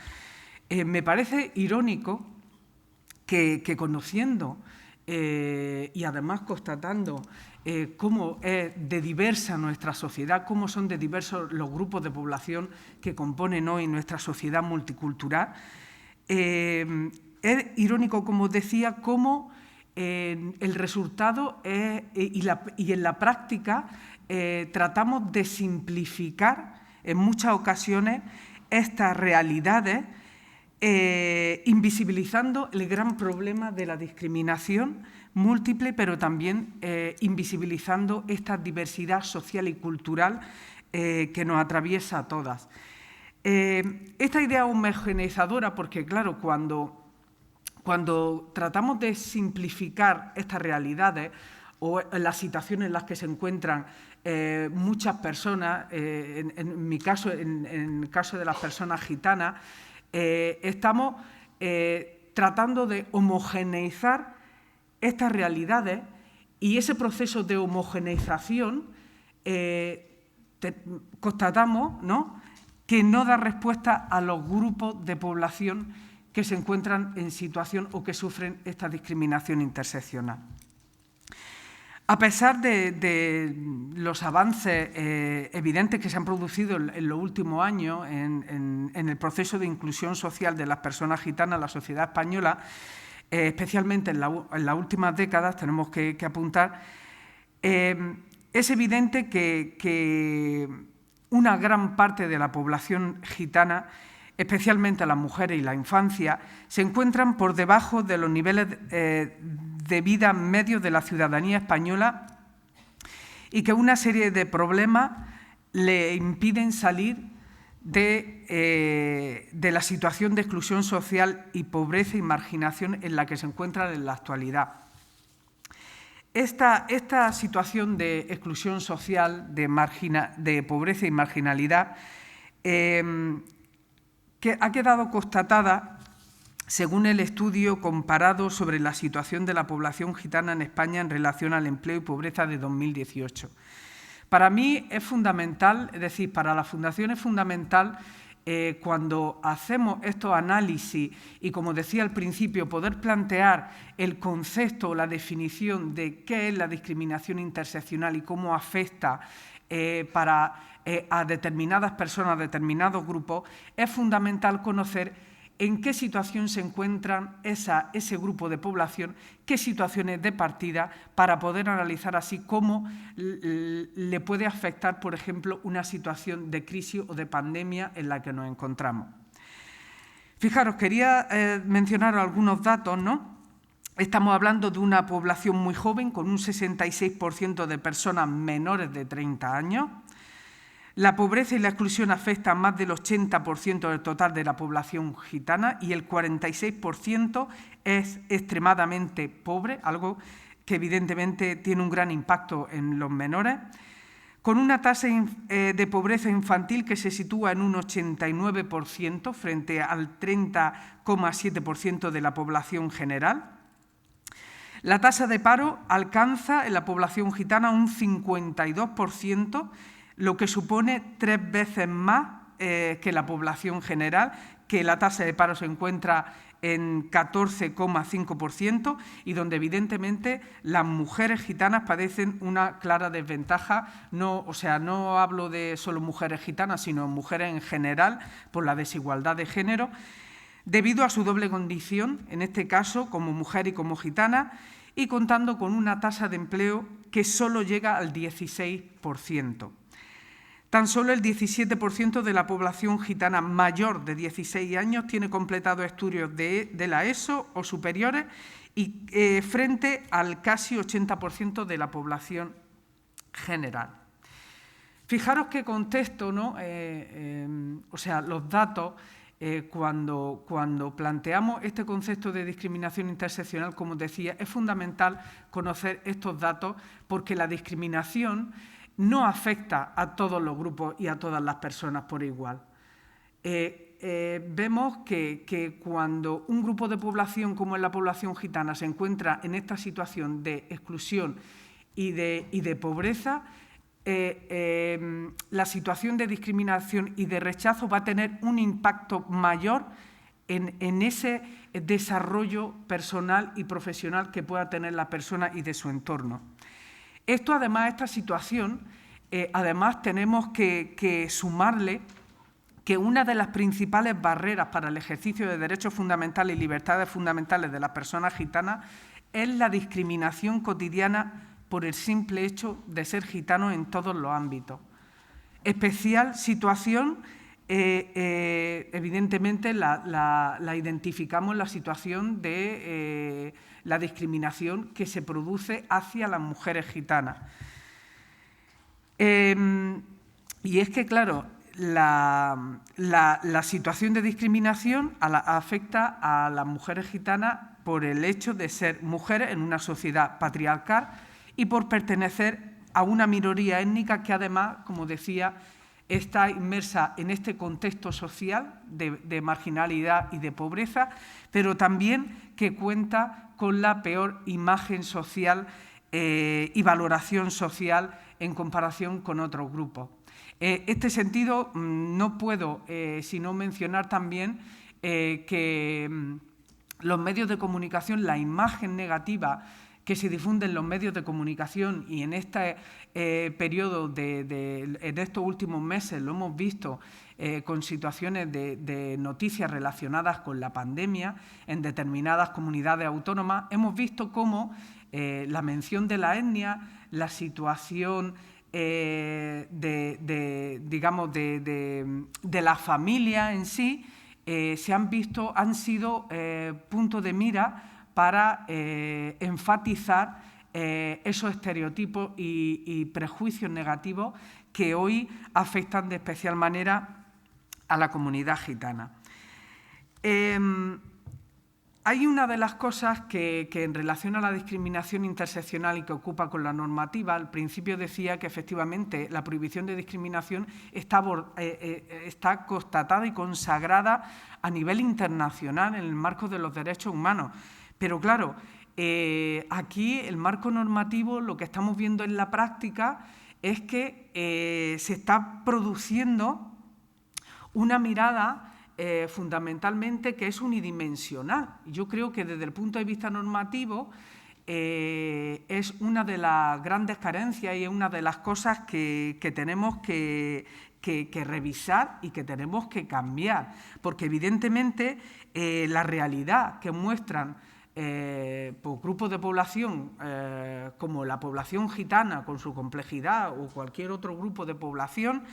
me parece irónico que conociendo y además constatando cómo es de diversa nuestra sociedad, cómo son de diversos los grupos de población que componen hoy nuestra sociedad multicultural, es irónico, como decía, cómo el resultado y en la práctica tratamos de simplificar en muchas ocasiones estas realidades, invisibilizando el gran problema de la discriminación múltiple, pero también invisibilizando esta diversidad social y cultural que nos atraviesa a todas. Esta idea homogeneizadora, porque claro, cuando tratamos de simplificar estas realidades o las situaciones en las que se encuentran muchas personas, en mi caso, en el caso de las personas gitanas, estamos tratando de homogeneizar estas realidades y ese proceso de homogeneización constatamos, ¿no?, que no da respuesta a los grupos de población que se encuentran en situación o que sufren esta discriminación interseccional. A pesar de los avances evidentes que se han producido en los últimos años en el proceso de inclusión social de las personas gitanas en la sociedad española, especialmente en las últimas décadas, tenemos que apuntar, es evidente que una gran parte de la población gitana, especialmente las mujeres y la infancia, se encuentran por debajo de los niveles de vida medios de la ciudadanía española y que una serie de problemas le impiden salir de la situación de exclusión social y pobreza y marginación en la que se encuentran en la actualidad. Esta situación de exclusión social, de pobreza y marginalidad, que ha quedado constatada según el estudio comparado sobre la situación de la población gitana en España en relación al empleo y pobreza de 2018. Para mí es fundamental, es decir, para la Fundación es fundamental cuando hacemos estos análisis y, como decía al principio, poder plantear el concepto o la definición de qué es la discriminación interseccional y cómo afecta a determinadas personas, a determinados grupos, es fundamental conocer en qué situación se encuentran ese grupo de población, qué situaciones de partida, para poder analizar así cómo le puede afectar, por ejemplo, una situación de crisis o de pandemia en la que nos encontramos. Fijaros, quería mencionar algunos datos, ¿no? Estamos hablando de una población muy joven, con un 66% de personas menores de 30 años. La pobreza y la exclusión afectan a más del 80% del total de la población gitana y el 46% es extremadamente pobre, algo que evidentemente tiene un gran impacto en los menores, con una tasa de pobreza infantil que se sitúa en un 89% frente al 30,7% de la población general. La tasa de paro alcanza en la población gitana un 52%, lo que supone 3 veces más que la población general, que la tasa de paro se encuentra en 14,5% y donde evidentemente las mujeres gitanas padecen una clara desventaja, no hablo de solo mujeres gitanas, sino mujeres en general por la desigualdad de género, debido a su doble condición, en este caso como mujer y como gitana, y contando con una tasa de empleo que solo llega al 16%. Tan solo el 17% de la población gitana mayor de 16 años tiene completado estudios de la ESO o superiores y frente al casi 80% de la población general. Fijaros qué contexto, ¿no? Los datos, cuando planteamos este concepto de discriminación interseccional, como decía, es fundamental conocer estos datos porque la discriminación no afecta a todos los grupos y a todas las personas por igual. Vemos que cuando un grupo de población como es la población gitana se encuentra en esta situación de exclusión y de pobreza, la situación de discriminación y de rechazo va a tener un impacto mayor en ese desarrollo personal y profesional que pueda tener la persona y de su entorno. Esto, además, esta situación, además tenemos que sumarle que una de las principales barreras para el ejercicio de derechos fundamentales y libertades fundamentales de las personas gitanas es la discriminación cotidiana por el simple hecho de ser gitano en todos los ámbitos. Especial situación, evidentemente, la identificamos en la situación de la discriminación que se produce hacia las mujeres gitanas. Y es que, claro, la situación de discriminación afecta a las mujeres gitanas por el hecho de ser mujeres en una sociedad patriarcal y por pertenecer a una minoría étnica que, además, como decía, está inmersa en este contexto social de marginalidad y de pobreza, pero también que cuenta con la peor imagen social y valoración social en comparación con otros grupos. Este sentido, no puedo sino mencionar también que los medios de comunicación, la imagen negativa que se difunde en los medios de comunicación y en este periodo, en estos últimos meses, lo hemos visto con situaciones de noticias relacionadas con la pandemia en determinadas comunidades autónomas, hemos visto cómo la mención de la etnia, la situación de la familia en sí, han sido punto de mira para enfatizar esos estereotipos y prejuicios negativos que hoy afectan de especial manera a la comunidad gitana. Hay una de las cosas que en relación a la discriminación interseccional y que ocupa con la normativa, al principio decía que efectivamente la prohibición de discriminación está constatada y consagrada a nivel internacional en el marco de los derechos humanos. Pero claro, aquí el marco normativo, lo que estamos viendo en la práctica es que se está produciendo una mirada fundamentalmente que es unidimensional. Yo creo que desde el punto de vista normativo es una de las grandes carencias y es una de las cosas que tenemos que revisar y que tenemos que cambiar, porque evidentemente la realidad que muestran por grupos de población como la población gitana con su complejidad o cualquier otro grupo de población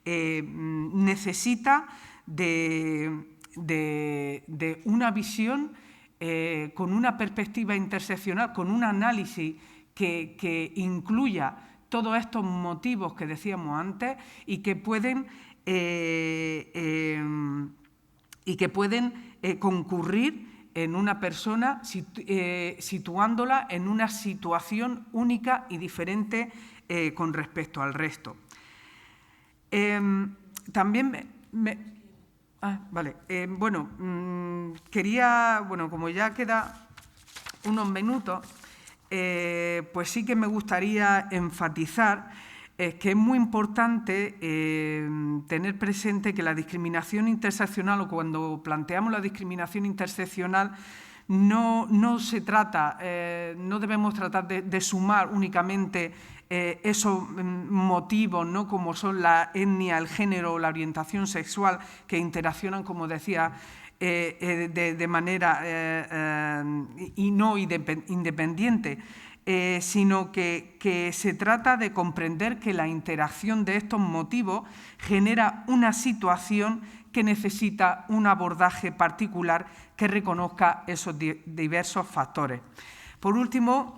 necesita de una visión con una perspectiva interseccional, con un análisis que incluya todos estos motivos que decíamos antes y que pueden concurrir en una persona situándola en una situación única y diferente con respecto al resto. También quería, como ya queda unos minutos, pues sí que me gustaría enfatizar que es muy importante tener presente que la discriminación interseccional, o cuando planteamos la discriminación interseccional, no se trata, no debemos tratar de sumar únicamente esos motivos, ¿no?, como son la etnia, el género o la orientación sexual, que interaccionan, como decía, de manera independiente, sino que se trata de comprender que la interacción de estos motivos genera una situación que necesita un abordaje particular que reconozca esos diversos factores. Por último,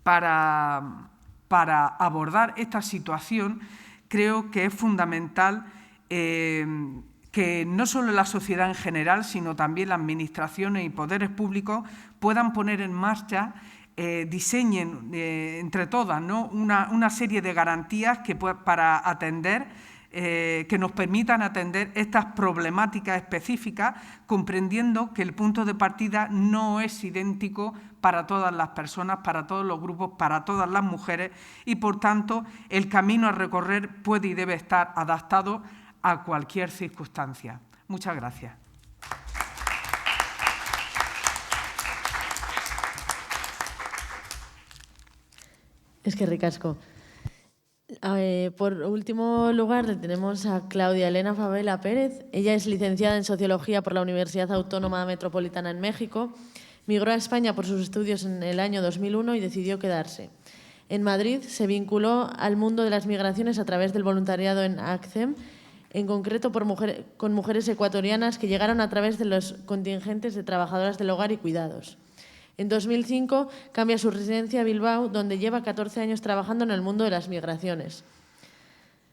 para abordar esta situación, creo que es fundamental que no solo la sociedad en general, sino también las administraciones y poderes públicos puedan poner en marcha, diseñen entre todas, ¿no?, una serie de garantías para atender, que nos permitan atender estas problemáticas específicas, comprendiendo que el punto de partida no es idéntico para todas las personas, para todos los grupos, para todas las mujeres, y por tanto el camino a recorrer puede y debe estar adaptado a cualquier circunstancia. Muchas gracias. Es que ricasco. Por último lugar, tenemos a Claudia Elena Favela Pérez. Ella es licenciada en Sociología por la Universidad Autónoma Metropolitana en México. Migró a España por sus estudios en el año 2001 y decidió quedarse. En Madrid se vinculó al mundo de las migraciones a través del voluntariado en ACCEM, en concreto con mujeres ecuatorianas que llegaron a través de los contingentes de trabajadoras del hogar y cuidados. En 2005 cambia su residencia a Bilbao, donde lleva 14 años trabajando en el mundo de las migraciones.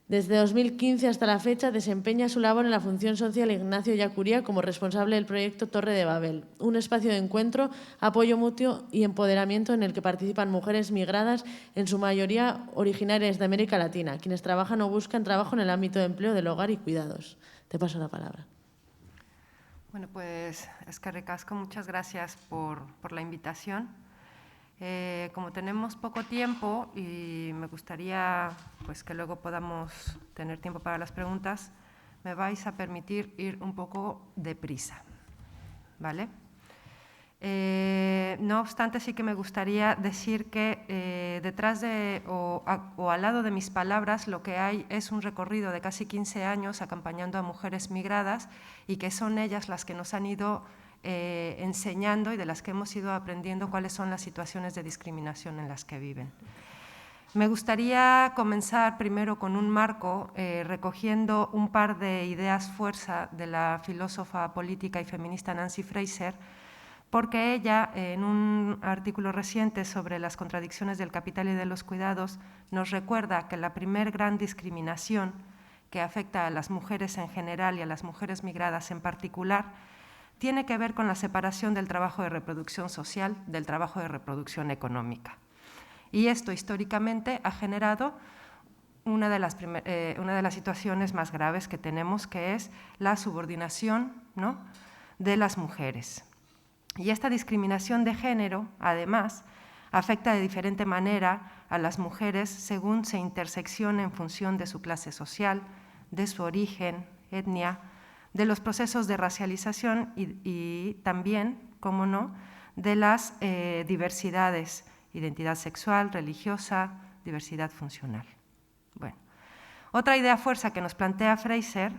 Desde 2015 hasta la fecha desempeña su labor en la función social Ignacio Yacuría como responsable del proyecto Torre de Babel, un espacio de encuentro, apoyo mutuo y empoderamiento en el que participan mujeres migradas, en su mayoría originarias de América Latina, quienes trabajan o buscan trabajo en el ámbito de empleo del hogar y cuidados. Te paso la palabra. Bueno, pues es que ricasco, muchas gracias por la invitación. Como tenemos poco tiempo y me gustaría pues que luego podamos tener tiempo para las preguntas, me vais a permitir ir un poco deprisa, ¿vale? No obstante, sí que me gustaría decir que detrás de o al lado de mis palabras lo que hay es un recorrido de casi 15 años acompañando a mujeres migradas y que son ellas las que nos han ido enseñando y de las que hemos ido aprendiendo cuáles son las situaciones de discriminación en las que viven. Me gustaría comenzar primero con un marco recogiendo un par de ideas fuerza de la filósofa política y feminista Nancy Fraser, porque ella, en un artículo reciente sobre las contradicciones del capital y de los cuidados, nos recuerda que la primer gran discriminación que afecta a las mujeres en general y a las mujeres migradas en particular tiene que ver con la separación del trabajo de reproducción social del trabajo de reproducción económica. Y esto históricamente ha generado una de las situaciones más graves que tenemos, que es la subordinación, ¿no?, de las mujeres. Y esta discriminación de género, además, afecta de diferente manera a las mujeres según se intersecciona en función de su clase social, de su origen, etnia, de los procesos de racialización y también, cómo no, de las diversidades, identidad sexual, religiosa, diversidad funcional. Bueno, otra idea fuerza que nos plantea Fraser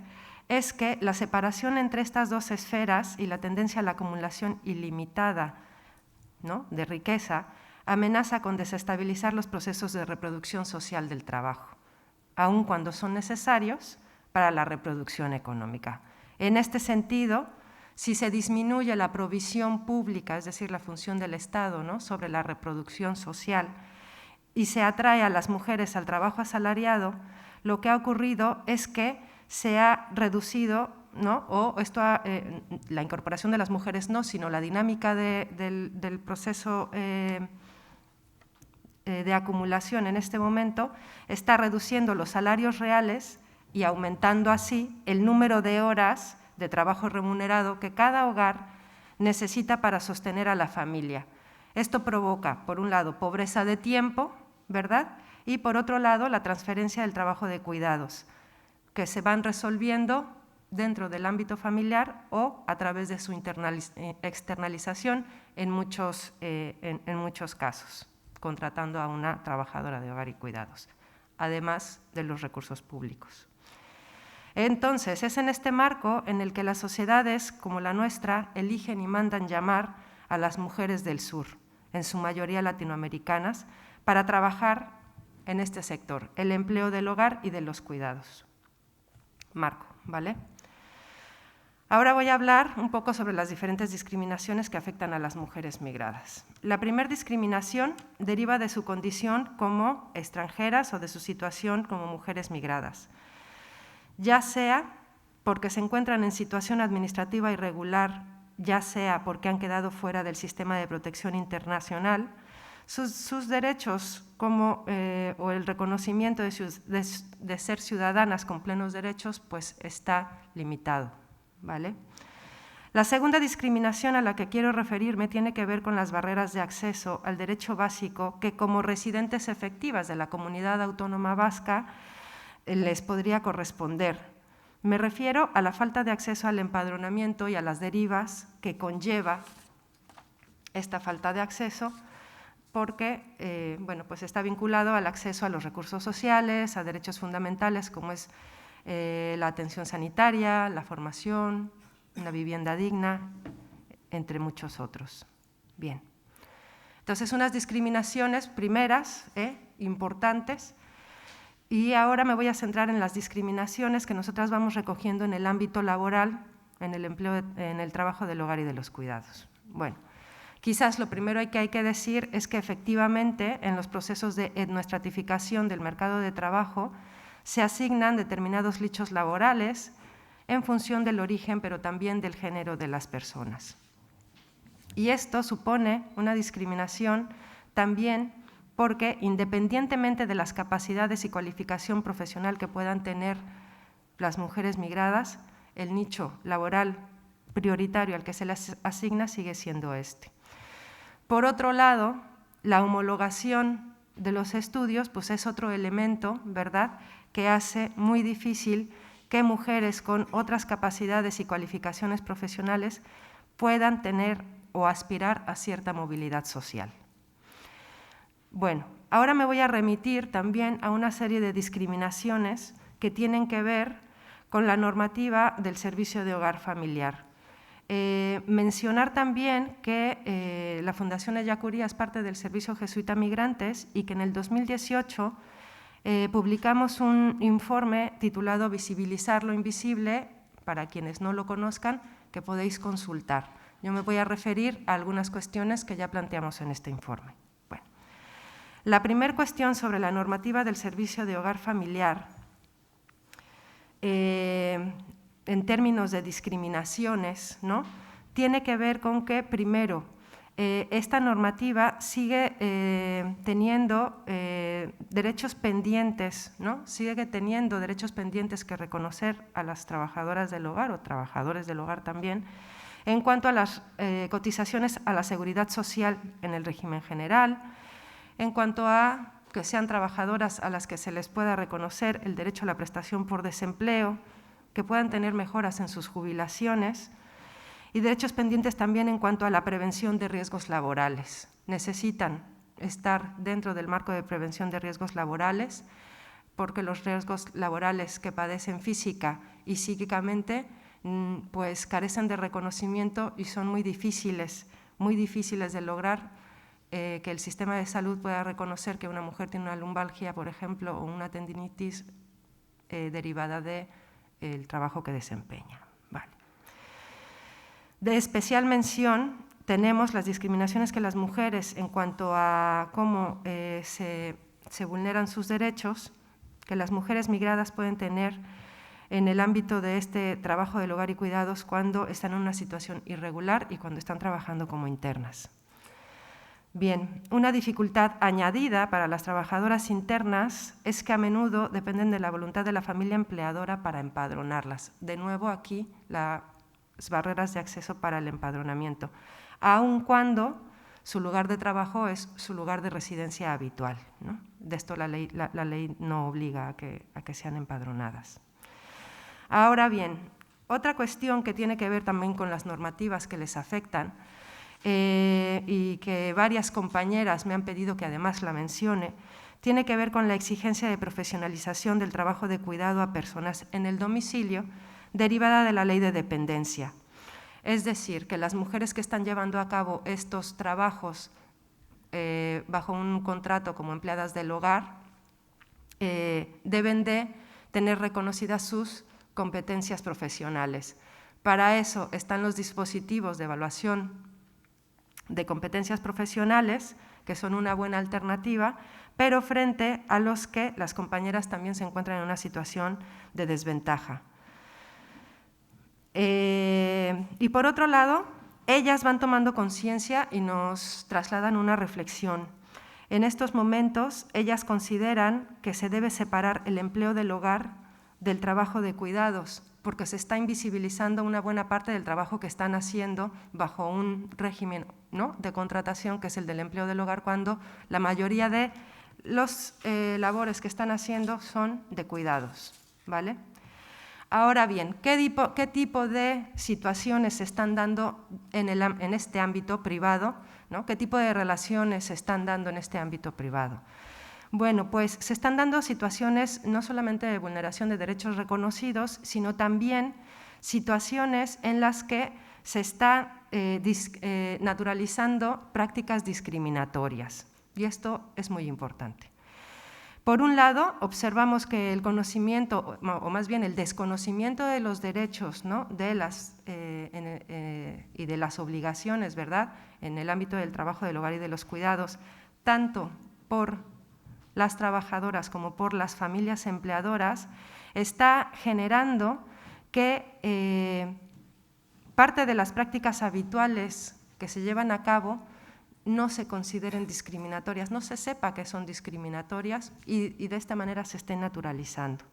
es que la separación entre estas dos esferas y la tendencia a la acumulación ilimitada, ¿no?, de riqueza amenaza con desestabilizar los procesos de reproducción social del trabajo, aun cuando son necesarios para la reproducción económica. En este sentido, Si se disminuye la provisión pública, es decir, la función del Estado, ¿no?, sobre la reproducción social, y se atrae a las mujeres al trabajo asalariado, lo que ha ocurrido es que se ha reducido, ¿no?, o esto la incorporación de las mujeres no, sino la dinámica del proceso de acumulación en este momento está reduciendo los salarios reales y aumentando así el número de horas de trabajo remunerado que cada hogar necesita para sostener a la familia. Esto provoca, por un lado, pobreza de tiempo, ¿verdad?, y por otro lado, la transferencia del trabajo de cuidados, que se van resolviendo dentro del ámbito familiar o a través de su externalización en muchos casos, contratando a una trabajadora de hogar y cuidados, además de los recursos públicos. Entonces, es en este marco en el que las sociedades como la nuestra eligen y mandan llamar a las mujeres del sur, en su mayoría latinoamericanas, para trabajar en este sector, el empleo del hogar y de los cuidados. Marco, ¿vale? Ahora voy a hablar un poco sobre las diferentes discriminaciones que afectan a las mujeres migradas. La primera discriminación deriva de su condición como extranjeras o de su situación como mujeres migradas, ya sea porque se encuentran en situación administrativa irregular, ya sea porque han quedado fuera del sistema de protección internacional, sus derechos o el reconocimiento de ser ciudadanas con plenos derechos pues está limitado, ¿vale? La segunda discriminación a la que quiero referirme tiene que ver con las barreras de acceso al derecho básico que como residentes efectivas de la comunidad autónoma vasca les podría corresponder. Me refiero a la falta de acceso al empadronamiento y a las derivas que conlleva esta falta de acceso, porque bueno, pues está vinculado al acceso a los recursos sociales, a derechos fundamentales como es la atención sanitaria, la formación, una vivienda digna, entre muchos otros. Bien. Entonces, unas discriminaciones primeras, importantes. Y ahora me voy a centrar en las discriminaciones que nosotras vamos recogiendo en el ámbito laboral, en el empleo, en el trabajo del hogar y de los cuidados. Bueno, quizás lo primero que hay que decir es que efectivamente en los procesos de etnoestratificación del mercado de trabajo se asignan determinados nichos laborales en función del origen, pero también del género de las personas. Y esto supone una discriminación también porque independientemente de las capacidades y cualificación profesional que puedan tener las mujeres migradas, el nicho laboral prioritario al que se les asigna sigue siendo este. Por otro lado, la homologación de los estudios pues es otro elemento, ¿verdad?, que hace muy difícil que mujeres con otras capacidades y cualificaciones profesionales puedan tener o aspirar a cierta movilidad social. Bueno, ahora me voy a remitir también a una serie de discriminaciones que tienen que ver con la normativa del servicio de hogar familiar. Mencionar también que la Fundación Ellacuría es parte del Servicio Jesuita Migrantes y que en el 2018 publicamos un informe titulado Visibilizar lo invisible, para quienes no lo conozcan, que podéis consultar. Yo me voy a referir a algunas cuestiones que ya planteamos en este informe. Bueno, la primera cuestión sobre la normativa del servicio de hogar familiar, en términos de discriminaciones, ¿no?, tiene que ver con que, primero, esta normativa sigue teniendo derechos pendientes, ¿no?, sigue teniendo derechos pendientes que reconocer a las trabajadoras del hogar o trabajadores del hogar también, en cuanto a las cotizaciones a la seguridad social en el régimen general, en cuanto a que sean trabajadoras a las que se les pueda reconocer el derecho a la prestación por desempleo, que puedan tener mejoras en sus jubilaciones, y derechos pendientes también en cuanto a la prevención de riesgos laborales. Necesitan estar dentro del marco de prevención de riesgos laborales, porque los riesgos laborales que padecen física y psíquicamente pues carecen de reconocimiento y son muy difíciles de lograr, que el sistema de salud pueda reconocer que una mujer tiene una lumbalgia, por ejemplo, o una tendinitis derivada del trabajo que desempeña. Vale. De especial mención tenemos las discriminaciones que las mujeres en cuanto a cómo se vulneran sus derechos, que las mujeres migradas pueden tener en el ámbito de este trabajo del hogar y cuidados cuando están en una situación irregular y cuando están trabajando como internas. Bien, una dificultad añadida para las trabajadoras internas es que a menudo dependen de la voluntad de la familia empleadora para empadronarlas. De nuevo aquí las barreras de acceso para el empadronamiento, aun cuando su lugar de trabajo es su lugar de residencia habitual, ¿no? De esto la ley no obliga a que sean empadronadas. Ahora bien, otra cuestión que tiene que ver también con las normativas que les afectan y que varias compañeras me han pedido que además la mencione, tiene que ver con la exigencia de profesionalización del trabajo de cuidado a personas en el domicilio derivada de la ley de dependencia. Es decir, que las mujeres que están llevando a cabo estos trabajos bajo un contrato como empleadas del hogar deben de tener reconocidas sus competencias profesionales. Para eso están los dispositivos de evaluación de competencias profesionales, que son una buena alternativa, pero frente a los que las compañeras también se encuentran en una situación de desventaja. Y por otro lado, ellas van tomando conciencia y nos trasladan una reflexión. En estos momentos, ellas consideran que se debe separar el empleo del hogar del trabajo de cuidados, porque se está invisibilizando una buena parte del trabajo que están haciendo bajo un régimen, ¿no?, de contratación, que es el del empleo del hogar, cuando la mayoría de los labores que están haciendo son de cuidados, ¿vale? Ahora bien, ¿qué tipo de situaciones se están dando en este ámbito privado, ¿no? ¿Qué tipo de relaciones se están dando en este ámbito privado? Bueno, pues se están dando situaciones no solamente de vulneración de derechos reconocidos, sino también situaciones en las que se está naturalizando prácticas discriminatorias. Y esto es muy importante. Por un lado, observamos que el conocimiento, o más bien el desconocimiento de los derechos, ¿no?, y de las obligaciones, ¿verdad?, en el ámbito del trabajo del hogar y de los cuidados, tanto por las trabajadoras como por las familias empleadoras, está generando que parte de las prácticas habituales que se llevan a cabo no se consideren discriminatorias, no se sepa que son discriminatorias y de esta manera se estén naturalizando.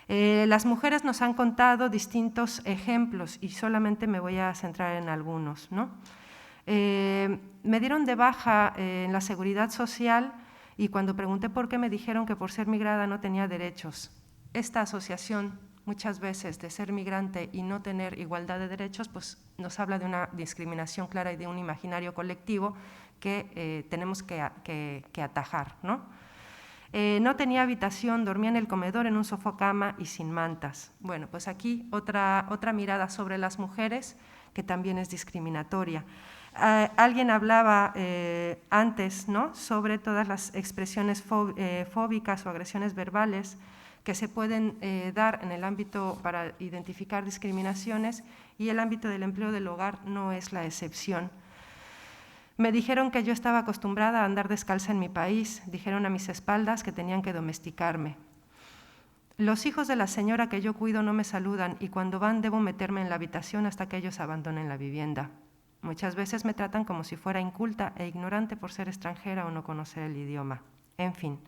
Las mujeres nos han contado distintos ejemplos y solamente me voy a centrar en algunos, ¿no? Me dieron de baja en la Seguridad Social y cuando pregunté por qué me dijeron que por ser migrada no tenía derechos. Esta asociación muchas veces de ser migrante y no tener igualdad de derechos, pues nos habla de una discriminación clara y de un imaginario colectivo que tenemos que atajar, ¿no? No tenía habitación, dormía en el comedor, en un sofá-cama y sin mantas. Bueno, pues aquí otra mirada sobre las mujeres que también es discriminatoria. Alguien hablaba antes, ¿no?, sobre todas las expresiones fóbicas o agresiones verbales que se pueden dar en el ámbito para identificar discriminaciones y el ámbito del empleo del hogar no es la excepción. Me dijeron que yo estaba acostumbrada a andar descalza en mi país, dijeron a mis espaldas que tenían que domesticarme. Los hijos de la señora que yo cuido no me saludan y cuando van debo meterme en la habitación hasta que ellos abandonen la vivienda. Muchas veces me tratan como si fuera inculta e ignorante por ser extranjera o no conocer el idioma. En fin.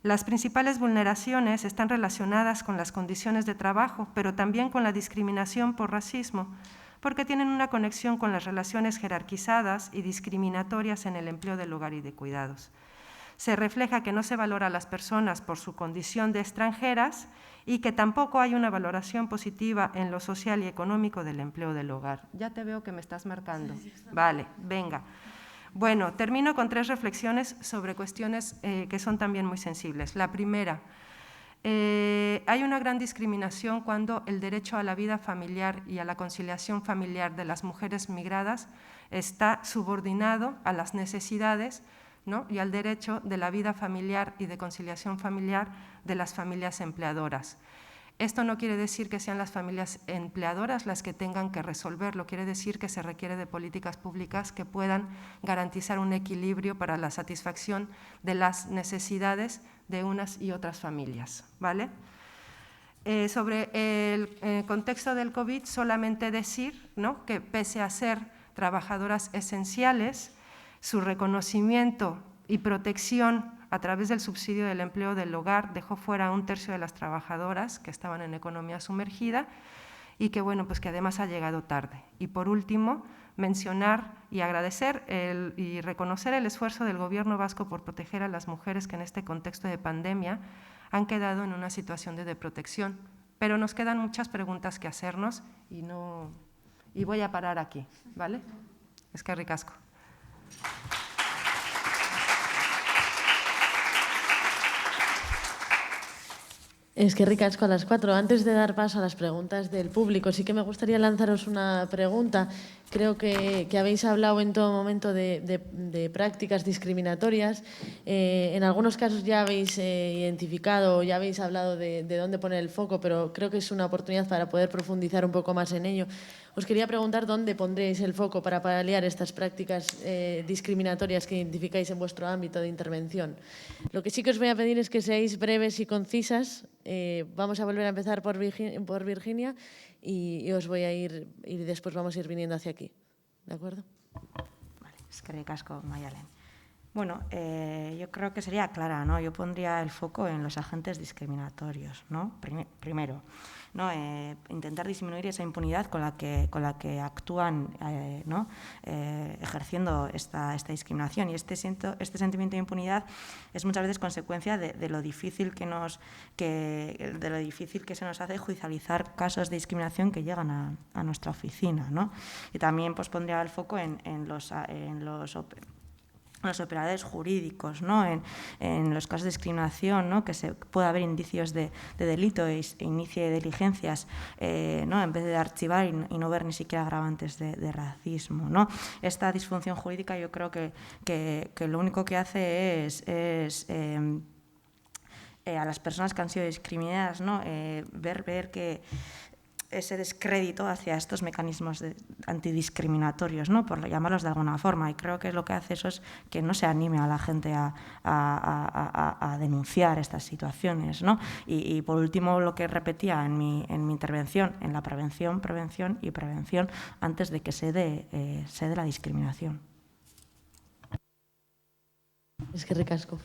Las principales vulneraciones están relacionadas con las condiciones de trabajo, pero también con la discriminación por racismo, porque tienen una conexión con las relaciones jerarquizadas y discriminatorias en el empleo del hogar y de cuidados. Se refleja que no se valora a las personas por su condición de extranjeras y que tampoco hay una valoración positiva en lo social y económico del empleo del hogar. Ya te veo que me estás marcando. Vale, venga. Bueno, termino con 3 reflexiones sobre cuestiones que son también muy sensibles. La primera, hay una gran discriminación cuando el derecho a la vida familiar y a la conciliación familiar de las mujeres migradas está subordinado a las necesidades, ¿no?, y al derecho de la vida familiar y de conciliación familiar de las familias empleadoras. Esto no quiere decir que sean las familias empleadoras las que tengan que resolverlo, quiere decir que se requiere de políticas públicas que puedan garantizar un equilibrio para la satisfacción de las necesidades de unas y otras familias, ¿vale? Sobre el contexto del COVID, solamente decir, ¿no?, que pese a ser trabajadoras esenciales, su reconocimiento y protección a través del subsidio del empleo del hogar dejó fuera a 1/3 de las trabajadoras que estaban en economía sumergida y que, bueno, pues que además ha llegado tarde. Y por último, mencionar y agradecer y reconocer el esfuerzo del Gobierno vasco por proteger a las mujeres que en este contexto de pandemia han quedado en una situación de desprotección. Pero nos quedan muchas preguntas que hacernos y voy a parar aquí, ¿vale? Eskerrik asko. Es que ricasco a las 4. Antes de dar paso a las preguntas del público, sí que me gustaría lanzaros una pregunta. Creo que habéis hablado en todo momento de prácticas discriminatorias. En algunos casos ya habéis identificado, ya habéis hablado de dónde poner el foco, pero creo que es una oportunidad para poder profundizar un poco más en ello. Os quería preguntar dónde pondréis el foco para paliar estas prácticas discriminatorias que identificáis en vuestro ámbito de intervención. Lo que sí que os voy a pedir es que seáis breves y concisas. Vamos a volver a empezar por Virginia y os voy a ir y después vamos a ir viniendo hacia aquí. ¿De acuerdo? Vale, eskerrik asko, Maialen. Bueno, yo creo que sería clara, ¿no? Yo pondría el foco en los agentes discriminatorios, ¿no? Primero, ¿no? Intentar disminuir esa impunidad con la que actúan, ¿no? Ejerciendo esta discriminación. Y este sentimiento de impunidad es muchas veces consecuencia de lo difícil que se nos hace judicializar casos de discriminación que llegan a nuestra oficina, ¿no? Y también pues pondría el foco en los operadores jurídicos, ¿no? En los casos de discriminación, ¿no? Que puede haber indicios de delito e inicie diligencias, ¿no? En vez de archivar y no ver ni siquiera agravantes de racismo, ¿no? Esta disfunción jurídica yo creo que lo único que hace es a las personas que han sido discriminadas, ¿no? ver que ese descrédito hacia estos mecanismos antidiscriminatorios, ¿no? Por llamarlos de alguna forma. Y creo que lo que hace eso es que no se anime a la gente a denunciar estas situaciones, ¿no? Y por último, lo que repetía en mi intervención, en la prevención y prevención antes de que se dé la discriminación. Es que ricasco.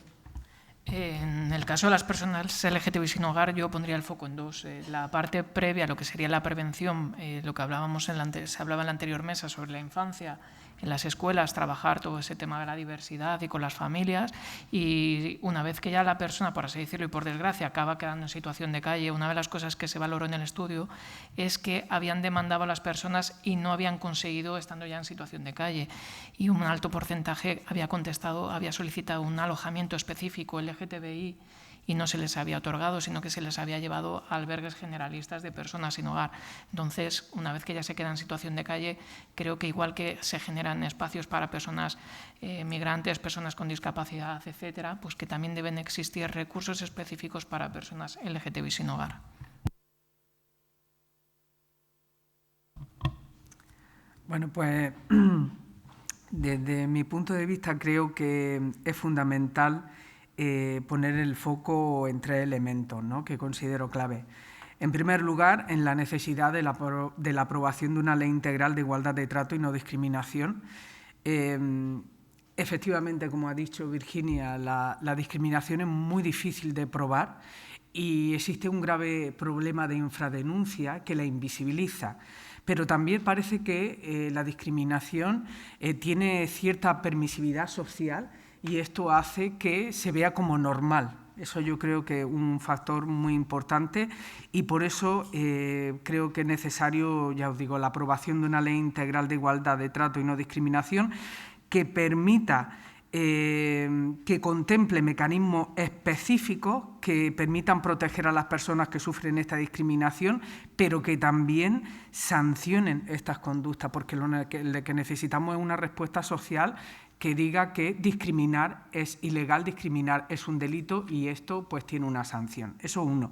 En el caso de las personas LGTBI sin hogar, yo pondría el foco en dos. La parte previa, lo que sería la prevención, lo que hablábamos se hablaba en la anterior mesa sobre la infancia, en las escuelas, trabajar todo ese tema de la diversidad y con las familias. Y una vez que ya la persona, por así decirlo, y por desgracia, acaba quedando en situación de calle, una de las cosas que se valoró en el estudio es que habían demandado a las personas y no habían conseguido estando ya en situación de calle. Y un alto porcentaje había solicitado un alojamiento específico LGTBI y no se les había otorgado, sino que se les había llevado a albergues generalistas de personas sin hogar. Entonces, una vez que ya se queda en situación de calle, creo que igual que se generan espacios para personas migrantes, personas con discapacidad, etcétera, pues que también deben existir recursos específicos para personas LGTBI sin hogar. Bueno, pues desde mi punto de vista creo que es fundamental poner el foco en 3 elementos, ¿no?, que considero clave. En primer lugar, en la necesidad de la aprobación de una ley integral de igualdad de trato y no discriminación. Efectivamente, como ha dicho Virginia, la discriminación es muy difícil de probar y existe un grave problema de infradenuncia que la invisibiliza. Pero también parece que la discriminación tiene cierta permisividad social y esto hace que se vea como normal. Eso yo creo que es un factor muy importante y por eso creo que es necesario, ya os digo, la aprobación de una ley integral de igualdad de trato y no discriminación que permita que contemple mecanismos específicos que permitan proteger a las personas que sufren esta discriminación, pero que también sancionen estas conductas, porque lo que necesitamos es una respuesta social que diga que discriminar es ilegal, discriminar es un delito y esto pues tiene una sanción. Eso uno.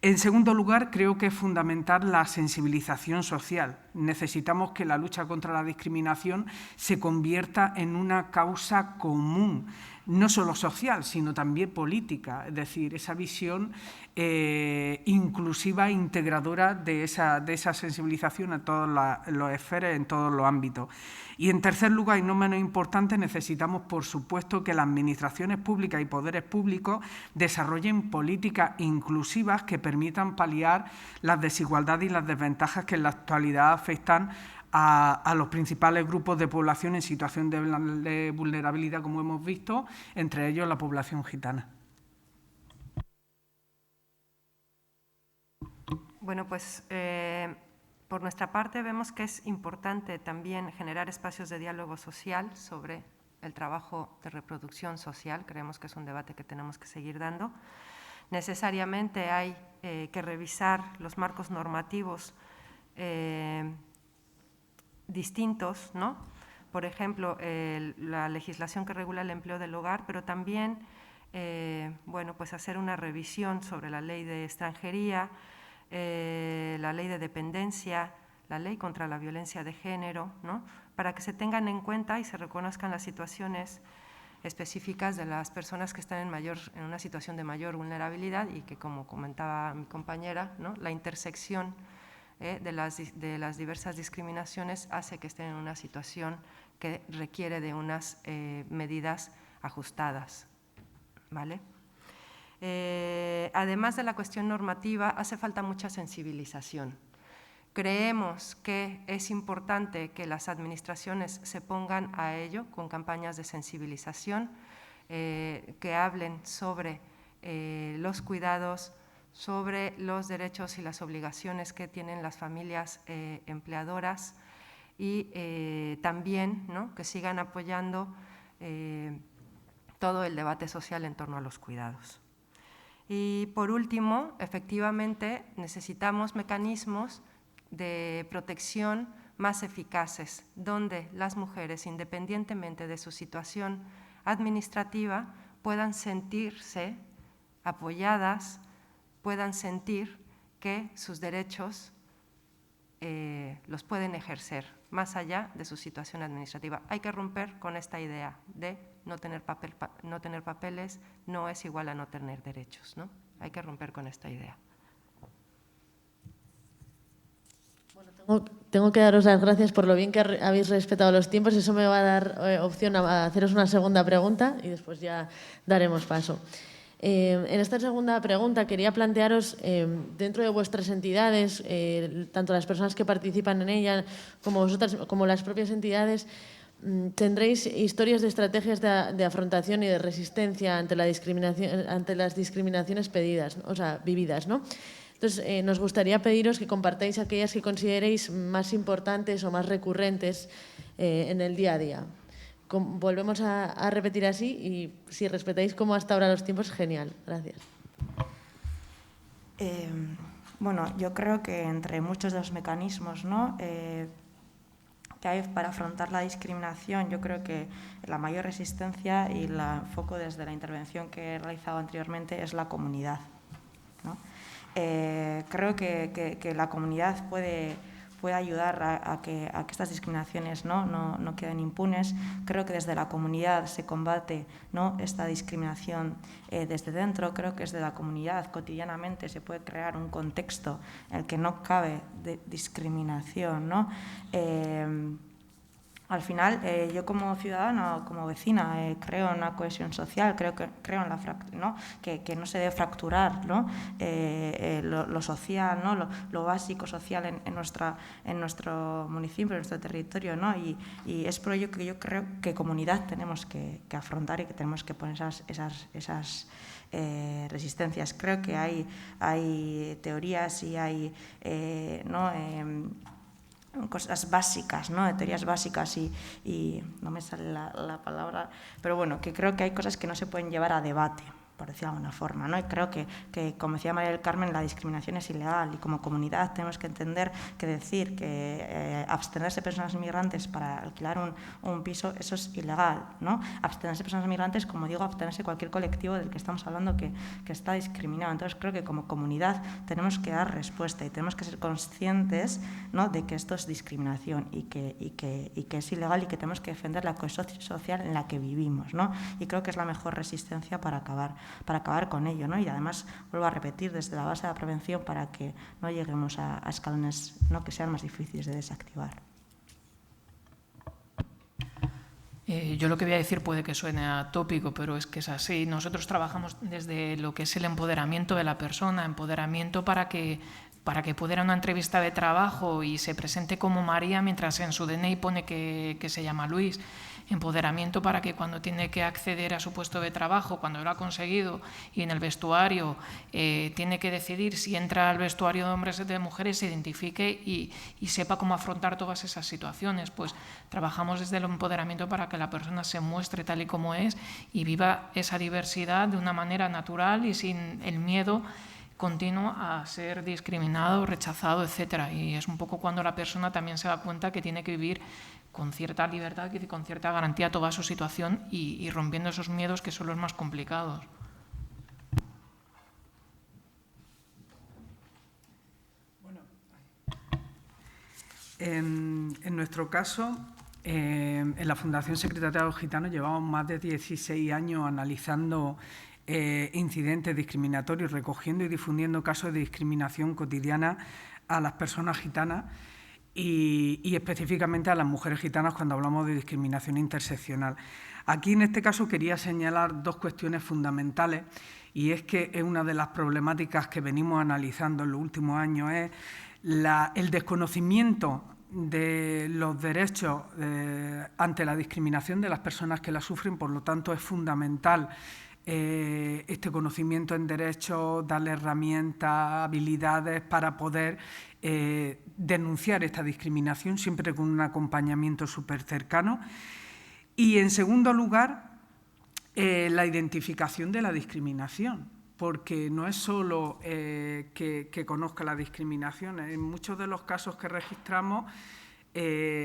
En segundo lugar, creo que es fundamental la sensibilización social. Necesitamos que la lucha contra la discriminación se convierta en una causa común, no solo social, sino también política, es decir, esa visión inclusiva e integradora de esa sensibilización a todas las esferas, en todos los ámbitos. Y en tercer lugar, y no menos importante, necesitamos, por supuesto, que las administraciones públicas y poderes públicos desarrollen políticas inclusivas que permitan paliar las desigualdades y las desventajas que en la actualidad afectan a los principales grupos de población en situación de vulnerabilidad, como hemos visto, entre ellos la población gitana. Bueno, pues por nuestra parte vemos que es importante también generar espacios de diálogo social sobre el trabajo de reproducción social. Creemos que es un debate que tenemos que seguir dando. Necesariamente hay que revisar los marcos normativos distintos, ¿no? Por ejemplo, la legislación que regula el empleo del hogar, pero también bueno, pues hacer una revisión sobre la ley de extranjería, la ley de dependencia, la ley contra la violencia de género, ¿no? Para que se tengan en cuenta y se reconozcan las situaciones específicas de las personas que están en una situación de mayor vulnerabilidad y que, como comentaba mi compañera, ¿no? La intersección de las diversas discriminaciones hace que estén en una situación que requiere de unas medidas ajustadas, ¿vale? Además de la cuestión normativa, hace falta mucha sensibilización. Creemos que es importante que las administraciones se pongan a ello con campañas de sensibilización, que hablen sobre los cuidados, sobre los derechos y las obligaciones que tienen las familias empleadoras y también, ¿no?, que sigan apoyando todo el debate social en torno a los cuidados. Y por último, efectivamente, necesitamos mecanismos de protección más eficaces, donde las mujeres, independientemente de su situación administrativa, puedan sentirse apoyadas, puedan sentir que sus derechos los pueden ejercer, más allá de su situación administrativa. Hay que romper con esta idea de no tener papeles no es igual a no tener derechos, ¿no? Hay que romper con esta idea. Bueno, tengo que daros las gracias por lo bien que habéis respetado los tiempos. Eso me va a dar opción a haceros una segunda pregunta y después ya daremos paso. En esta segunda pregunta quería plantearos, dentro de vuestras entidades, tanto las personas que participan en ella como vosotras, como las propias entidades, tendréis historias de estrategias de afrontación y de resistencia ante la discriminación, ante las discriminaciones vividas, ¿no? Entonces, nos gustaría pediros que compartáis aquellas que consideréis más importantes o más recurrentes en el día a día. Volvemos a repetir así y si respetáis como hasta ahora los tiempos, genial. Gracias. Bueno, yo creo que entre muchos de los mecanismos, ¿no?, que hay para afrontar la discriminación, yo creo que la mayor resistencia y el foco desde la intervención que he realizado anteriormente es la comunidad, ¿no? Creo que la comunidad puede ayudar a que estas discriminaciones no queden impunes. Creo que desde la comunidad se combate, ¿no?, esta discriminación desde dentro. Creo que desde la comunidad cotidianamente se puede crear un contexto en el que no cabe discriminación, ¿no? Al final, yo como ciudadana o como vecina creo en una cohesión social, creo en ¿no?, que no se debe fracturar, ¿no?, lo social, ¿no?, lo básico social en nuestro municipio, en nuestro territorio, ¿no? Y es por ello que yo creo que comunidad tenemos que afrontar y que tenemos que poner esas resistencias. Creo que hay teorías y hay cosas básicas, ¿no?, de teorías básicas y no me sale la palabra, pero bueno, que creo que hay cosas que no se pueden llevar a debate, por decirlo de alguna forma, ¿no? Y creo que, como decía María del Carmen, la discriminación es ilegal y como comunidad tenemos que entender que decir que abstenerse personas migrantes para alquilar un piso, eso es ilegal, ¿no? Abstenerse personas migrantes, como digo, abstenerse cualquier colectivo del que estamos hablando que está discriminado. Entonces creo que como comunidad tenemos que dar respuesta y tenemos que ser conscientes, ¿no?, de que esto es discriminación y que es ilegal y que tenemos que defender la cohesión social en la que vivimos, ¿no? Y creo que es la mejor resistencia para acabar con ello, ¿no? Y además, vuelvo a repetir, desde la base de la prevención para que no lleguemos a escalones, ¿no?, que sean más difíciles de desactivar. Yo lo que voy a decir puede que suene atópico, pero es que es así. Nosotros trabajamos desde lo que es el empoderamiento de la persona, empoderamiento para que pueda ir a una entrevista de trabajo y se presente como María mientras en su DNI pone que se llama Luis. Empoderamiento para que cuando tiene que acceder a su puesto de trabajo, cuando lo ha conseguido y en el vestuario tiene que decidir si entra al vestuario de hombres o de mujeres, se identifique y sepa cómo afrontar todas esas situaciones. Pues trabajamos desde el empoderamiento para que la persona se muestre tal y como es y viva esa diversidad de una manera natural y sin el miedo continuo a ser discriminado, rechazado, etc. Y es un poco cuando la persona también se da cuenta que tiene que vivir con cierta libertad y con cierta garantía toda su situación y rompiendo esos miedos que son los más complicados. Bueno, en nuestro caso, en la Fundación Secretariado Gitano llevamos más de 16 años analizando incidentes discriminatorios, recogiendo y difundiendo casos de discriminación cotidiana a las personas gitanas y específicamente a las mujeres gitanas cuando hablamos de discriminación interseccional. Aquí, en este caso, quería señalar dos cuestiones fundamentales y es que es una de las problemáticas que venimos analizando en los últimos años, es el desconocimiento de los derechos ante la discriminación de las personas que la sufren. Por lo tanto, es fundamental este conocimiento en derechos, darle herramientas, habilidades para poder denunciar esta discriminación, siempre con un acompañamiento súper cercano. Y, en segundo lugar, la identificación de la discriminación, porque no es solo que conozca la discriminación. En muchos de los casos que registramos,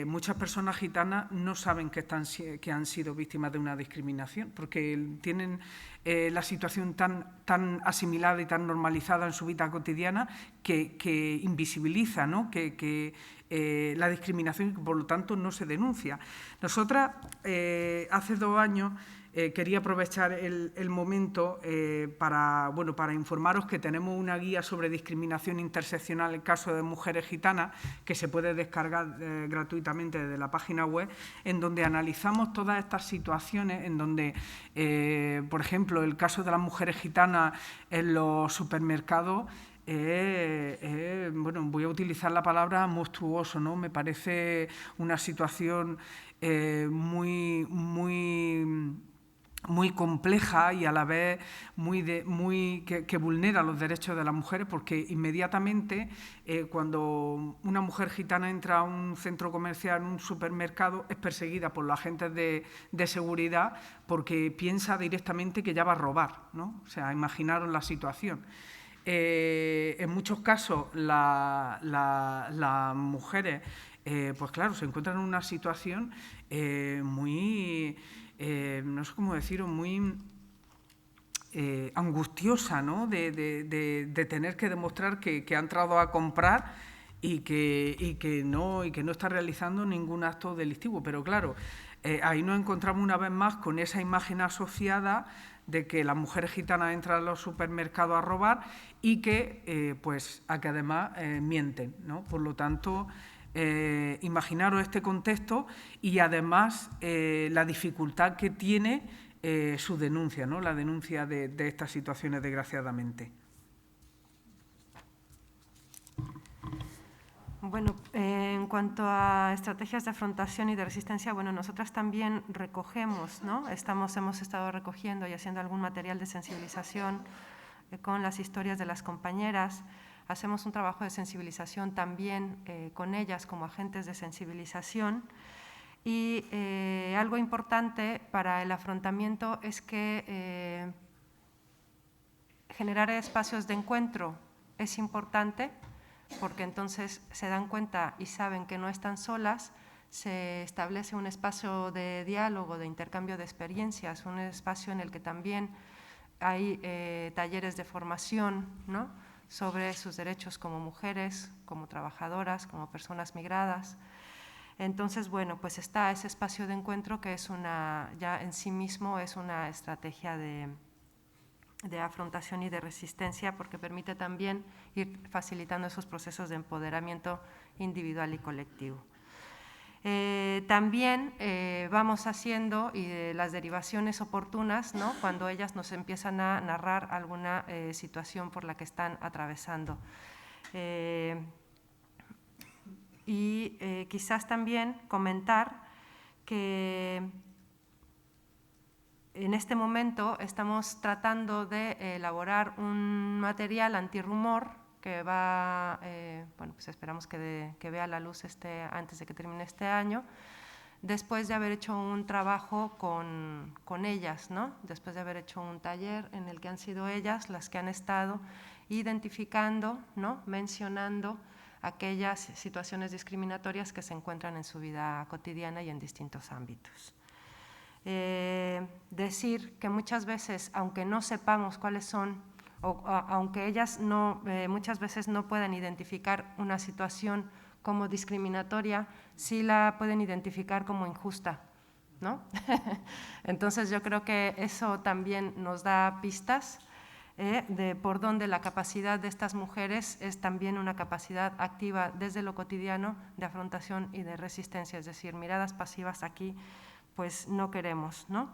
muchas personas gitanas no saben que han sido víctimas de una discriminación, porque tienen la situación tan asimilada y tan normalizada en su vida cotidiana que invisibiliza, ¿no?, que la discriminación y que, por lo tanto, no se denuncia. Nosotras, hace 2 años, quería aprovechar el momento para informaros que tenemos una guía sobre discriminación interseccional en el caso de mujeres gitanas que se puede descargar gratuitamente de la página web, en donde analizamos todas estas situaciones, en donde, por ejemplo, el caso de las mujeres gitanas en los supermercados, bueno, voy a utilizar la palabra monstruoso, ¿no? Me parece una situación muy compleja y a la vez que vulnera los derechos de las mujeres, porque inmediatamente cuando una mujer gitana entra a un centro comercial, en un supermercado, es perseguida por los agentes de seguridad porque piensa directamente que ya va a robar, ¿no? O sea, imaginaros la situación. En muchos casos las mujeres, pues claro, se encuentran en una situación muy, no sé cómo decirlo, muy angustiosa, ¿no?, de tener que demostrar que ha entrado a comprar y que no está realizando ningún acto delictivo. Pero claro, ahí nos encontramos una vez más con esa imagen asociada de que las mujeres gitanas entran a los supermercados a robar y que además mienten, ¿no? Por lo tanto, imaginaros este contexto y además la dificultad que tiene su denuncia, ¿no?, la denuncia de estas situaciones, desgraciadamente. Bueno, en cuanto a estrategias de afrontación y de resistencia, bueno, nosotras también recogemos, ¿no? Hemos estado recogiendo y haciendo algún material de sensibilización con las historias de las compañeras. Hacemos un trabajo de sensibilización también con ellas como agentes de sensibilización. Y algo importante para el afrontamiento es que generar espacios de encuentro es importante, porque entonces se dan cuenta y saben que no están solas, se establece un espacio de diálogo, de intercambio de experiencias, un espacio en el que también hay talleres de formación, ¿no?, sobre sus derechos como mujeres, como trabajadoras, como personas migradas. Entonces, bueno, pues está ese espacio de encuentro que es ya en sí mismo es una estrategia de afrontación y de resistencia, porque permite también ir facilitando esos procesos de empoderamiento individual y colectivo. También vamos haciendo las derivaciones oportunas, ¿no?, cuando ellas nos empiezan a narrar alguna situación por la que están atravesando. Quizás también comentar que en este momento estamos tratando de elaborar un material antirrumor que va, bueno, pues esperamos que vea la luz antes de que termine este año, después de haber hecho un trabajo con ellas, ¿no?, después de haber hecho un taller en el que han sido ellas las que han estado identificando, ¿no?, mencionando aquellas situaciones discriminatorias que se encuentran en su vida cotidiana y en distintos ámbitos. Decir que muchas veces, aunque no sepamos cuáles son, aunque ellas muchas veces no puedan identificar una situación como discriminatoria, sí la pueden identificar como injusta, ¿no? Entonces yo creo que eso también nos da pistas de por dónde la capacidad de estas mujeres es también una capacidad activa desde lo cotidiano de afrontación y de resistencia, es decir, miradas pasivas aquí pues no queremos, ¿no?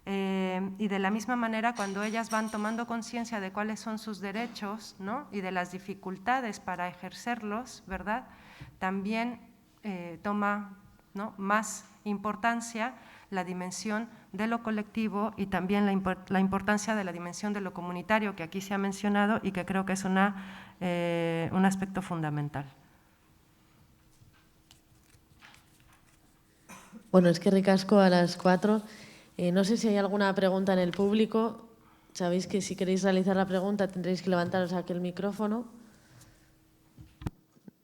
Y de la misma manera, cuando ellas van tomando conciencia de cuáles son sus derechos, ¿no?, y de las dificultades para ejercerlos, ¿verdad?, también toma, ¿no?, más importancia la dimensión de lo colectivo y también la importancia de la dimensión de lo comunitario, que aquí se ha mencionado y que creo que es un aspecto fundamental. Bueno, es que ricasco a las 4. No sé si hay alguna pregunta en el público. Sabéis que si queréis realizar la pregunta tendréis que levantaros aquel micrófono.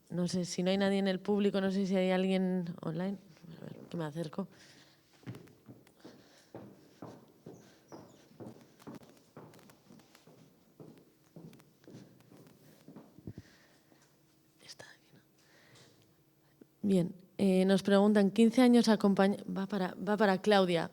No sé, si no hay nadie en el público, no sé si hay alguien online. A ver, que me acerco. Está aquí, ¿no? Bien. Nos preguntan, 15 años va para Claudia,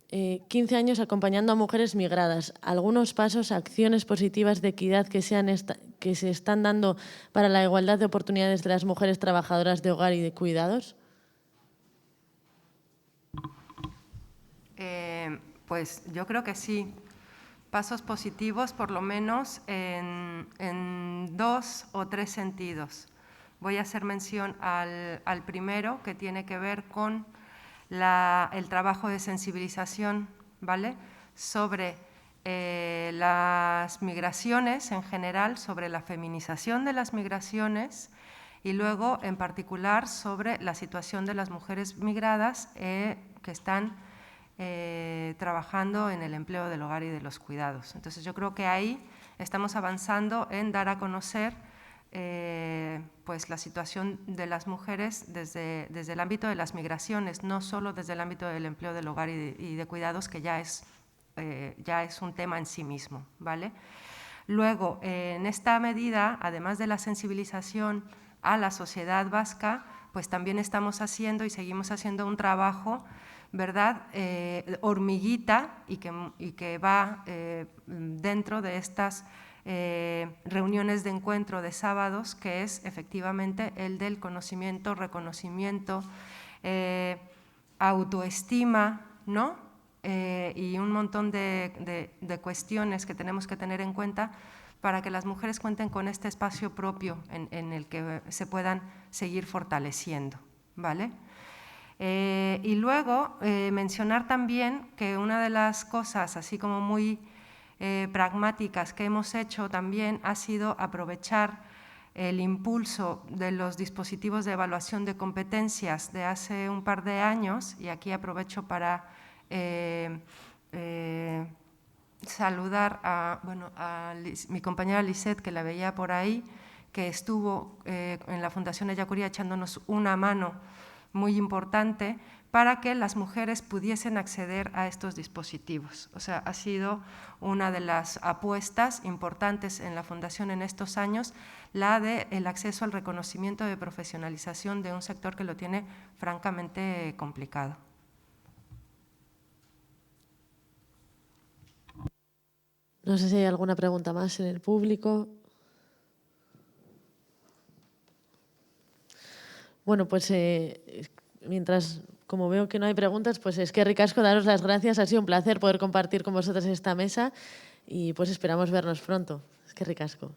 15 años acompañando a mujeres migradas. ¿Algunos pasos, acciones positivas de equidad que se están dando para la igualdad de oportunidades de las mujeres trabajadoras de hogar y de cuidados? Pues yo creo que sí. Pasos positivos, por lo menos en 2 o 3 sentidos. Voy a hacer mención al primero, que tiene que ver con el trabajo de sensibilización, ¿vale?, sobre las migraciones en general, sobre la feminización de las migraciones y luego, en particular, sobre la situación de las mujeres migradas que están trabajando en el empleo del hogar y de los cuidados. Entonces, yo creo que ahí estamos avanzando en dar a conocer pues la situación de las mujeres desde el ámbito de las migraciones, no solo desde el ámbito del empleo del hogar y de cuidados, que ya es un tema en sí mismo, ¿vale? Luego, en esta medida, además de la sensibilización a la sociedad vasca, pues también estamos haciendo y seguimos haciendo un trabajo, ¿verdad?, hormiguita y que va dentro de estas reuniones de encuentro de sábados, que es efectivamente el del conocimiento, reconocimiento, autoestima, ¿no?, y un montón de cuestiones que tenemos que tener en cuenta para que las mujeres cuenten con este espacio propio en el que se puedan seguir fortaleciendo, ¿vale? Y luego mencionar también que una de las cosas, así como muy pragmáticas que hemos hecho también, ha sido aprovechar el impulso de los dispositivos de evaluación de competencias de hace un par de años, y aquí aprovecho para saludar a mi compañera Lisette, que la veía por ahí, que estuvo en la Fundación Ellacuría echándonos una mano muy importante para que las mujeres pudiesen acceder a estos dispositivos. O sea, ha sido una de las apuestas importantes en la Fundación en estos años, la del acceso al reconocimiento de profesionalización de un sector que lo tiene francamente complicado. No sé si hay alguna pregunta más en el público. Bueno, pues mientras, como veo que no hay preguntas, pues es que ricasco, daros las gracias. Ha sido un placer poder compartir con vosotros esta mesa y pues esperamos vernos pronto. Es que ricasco.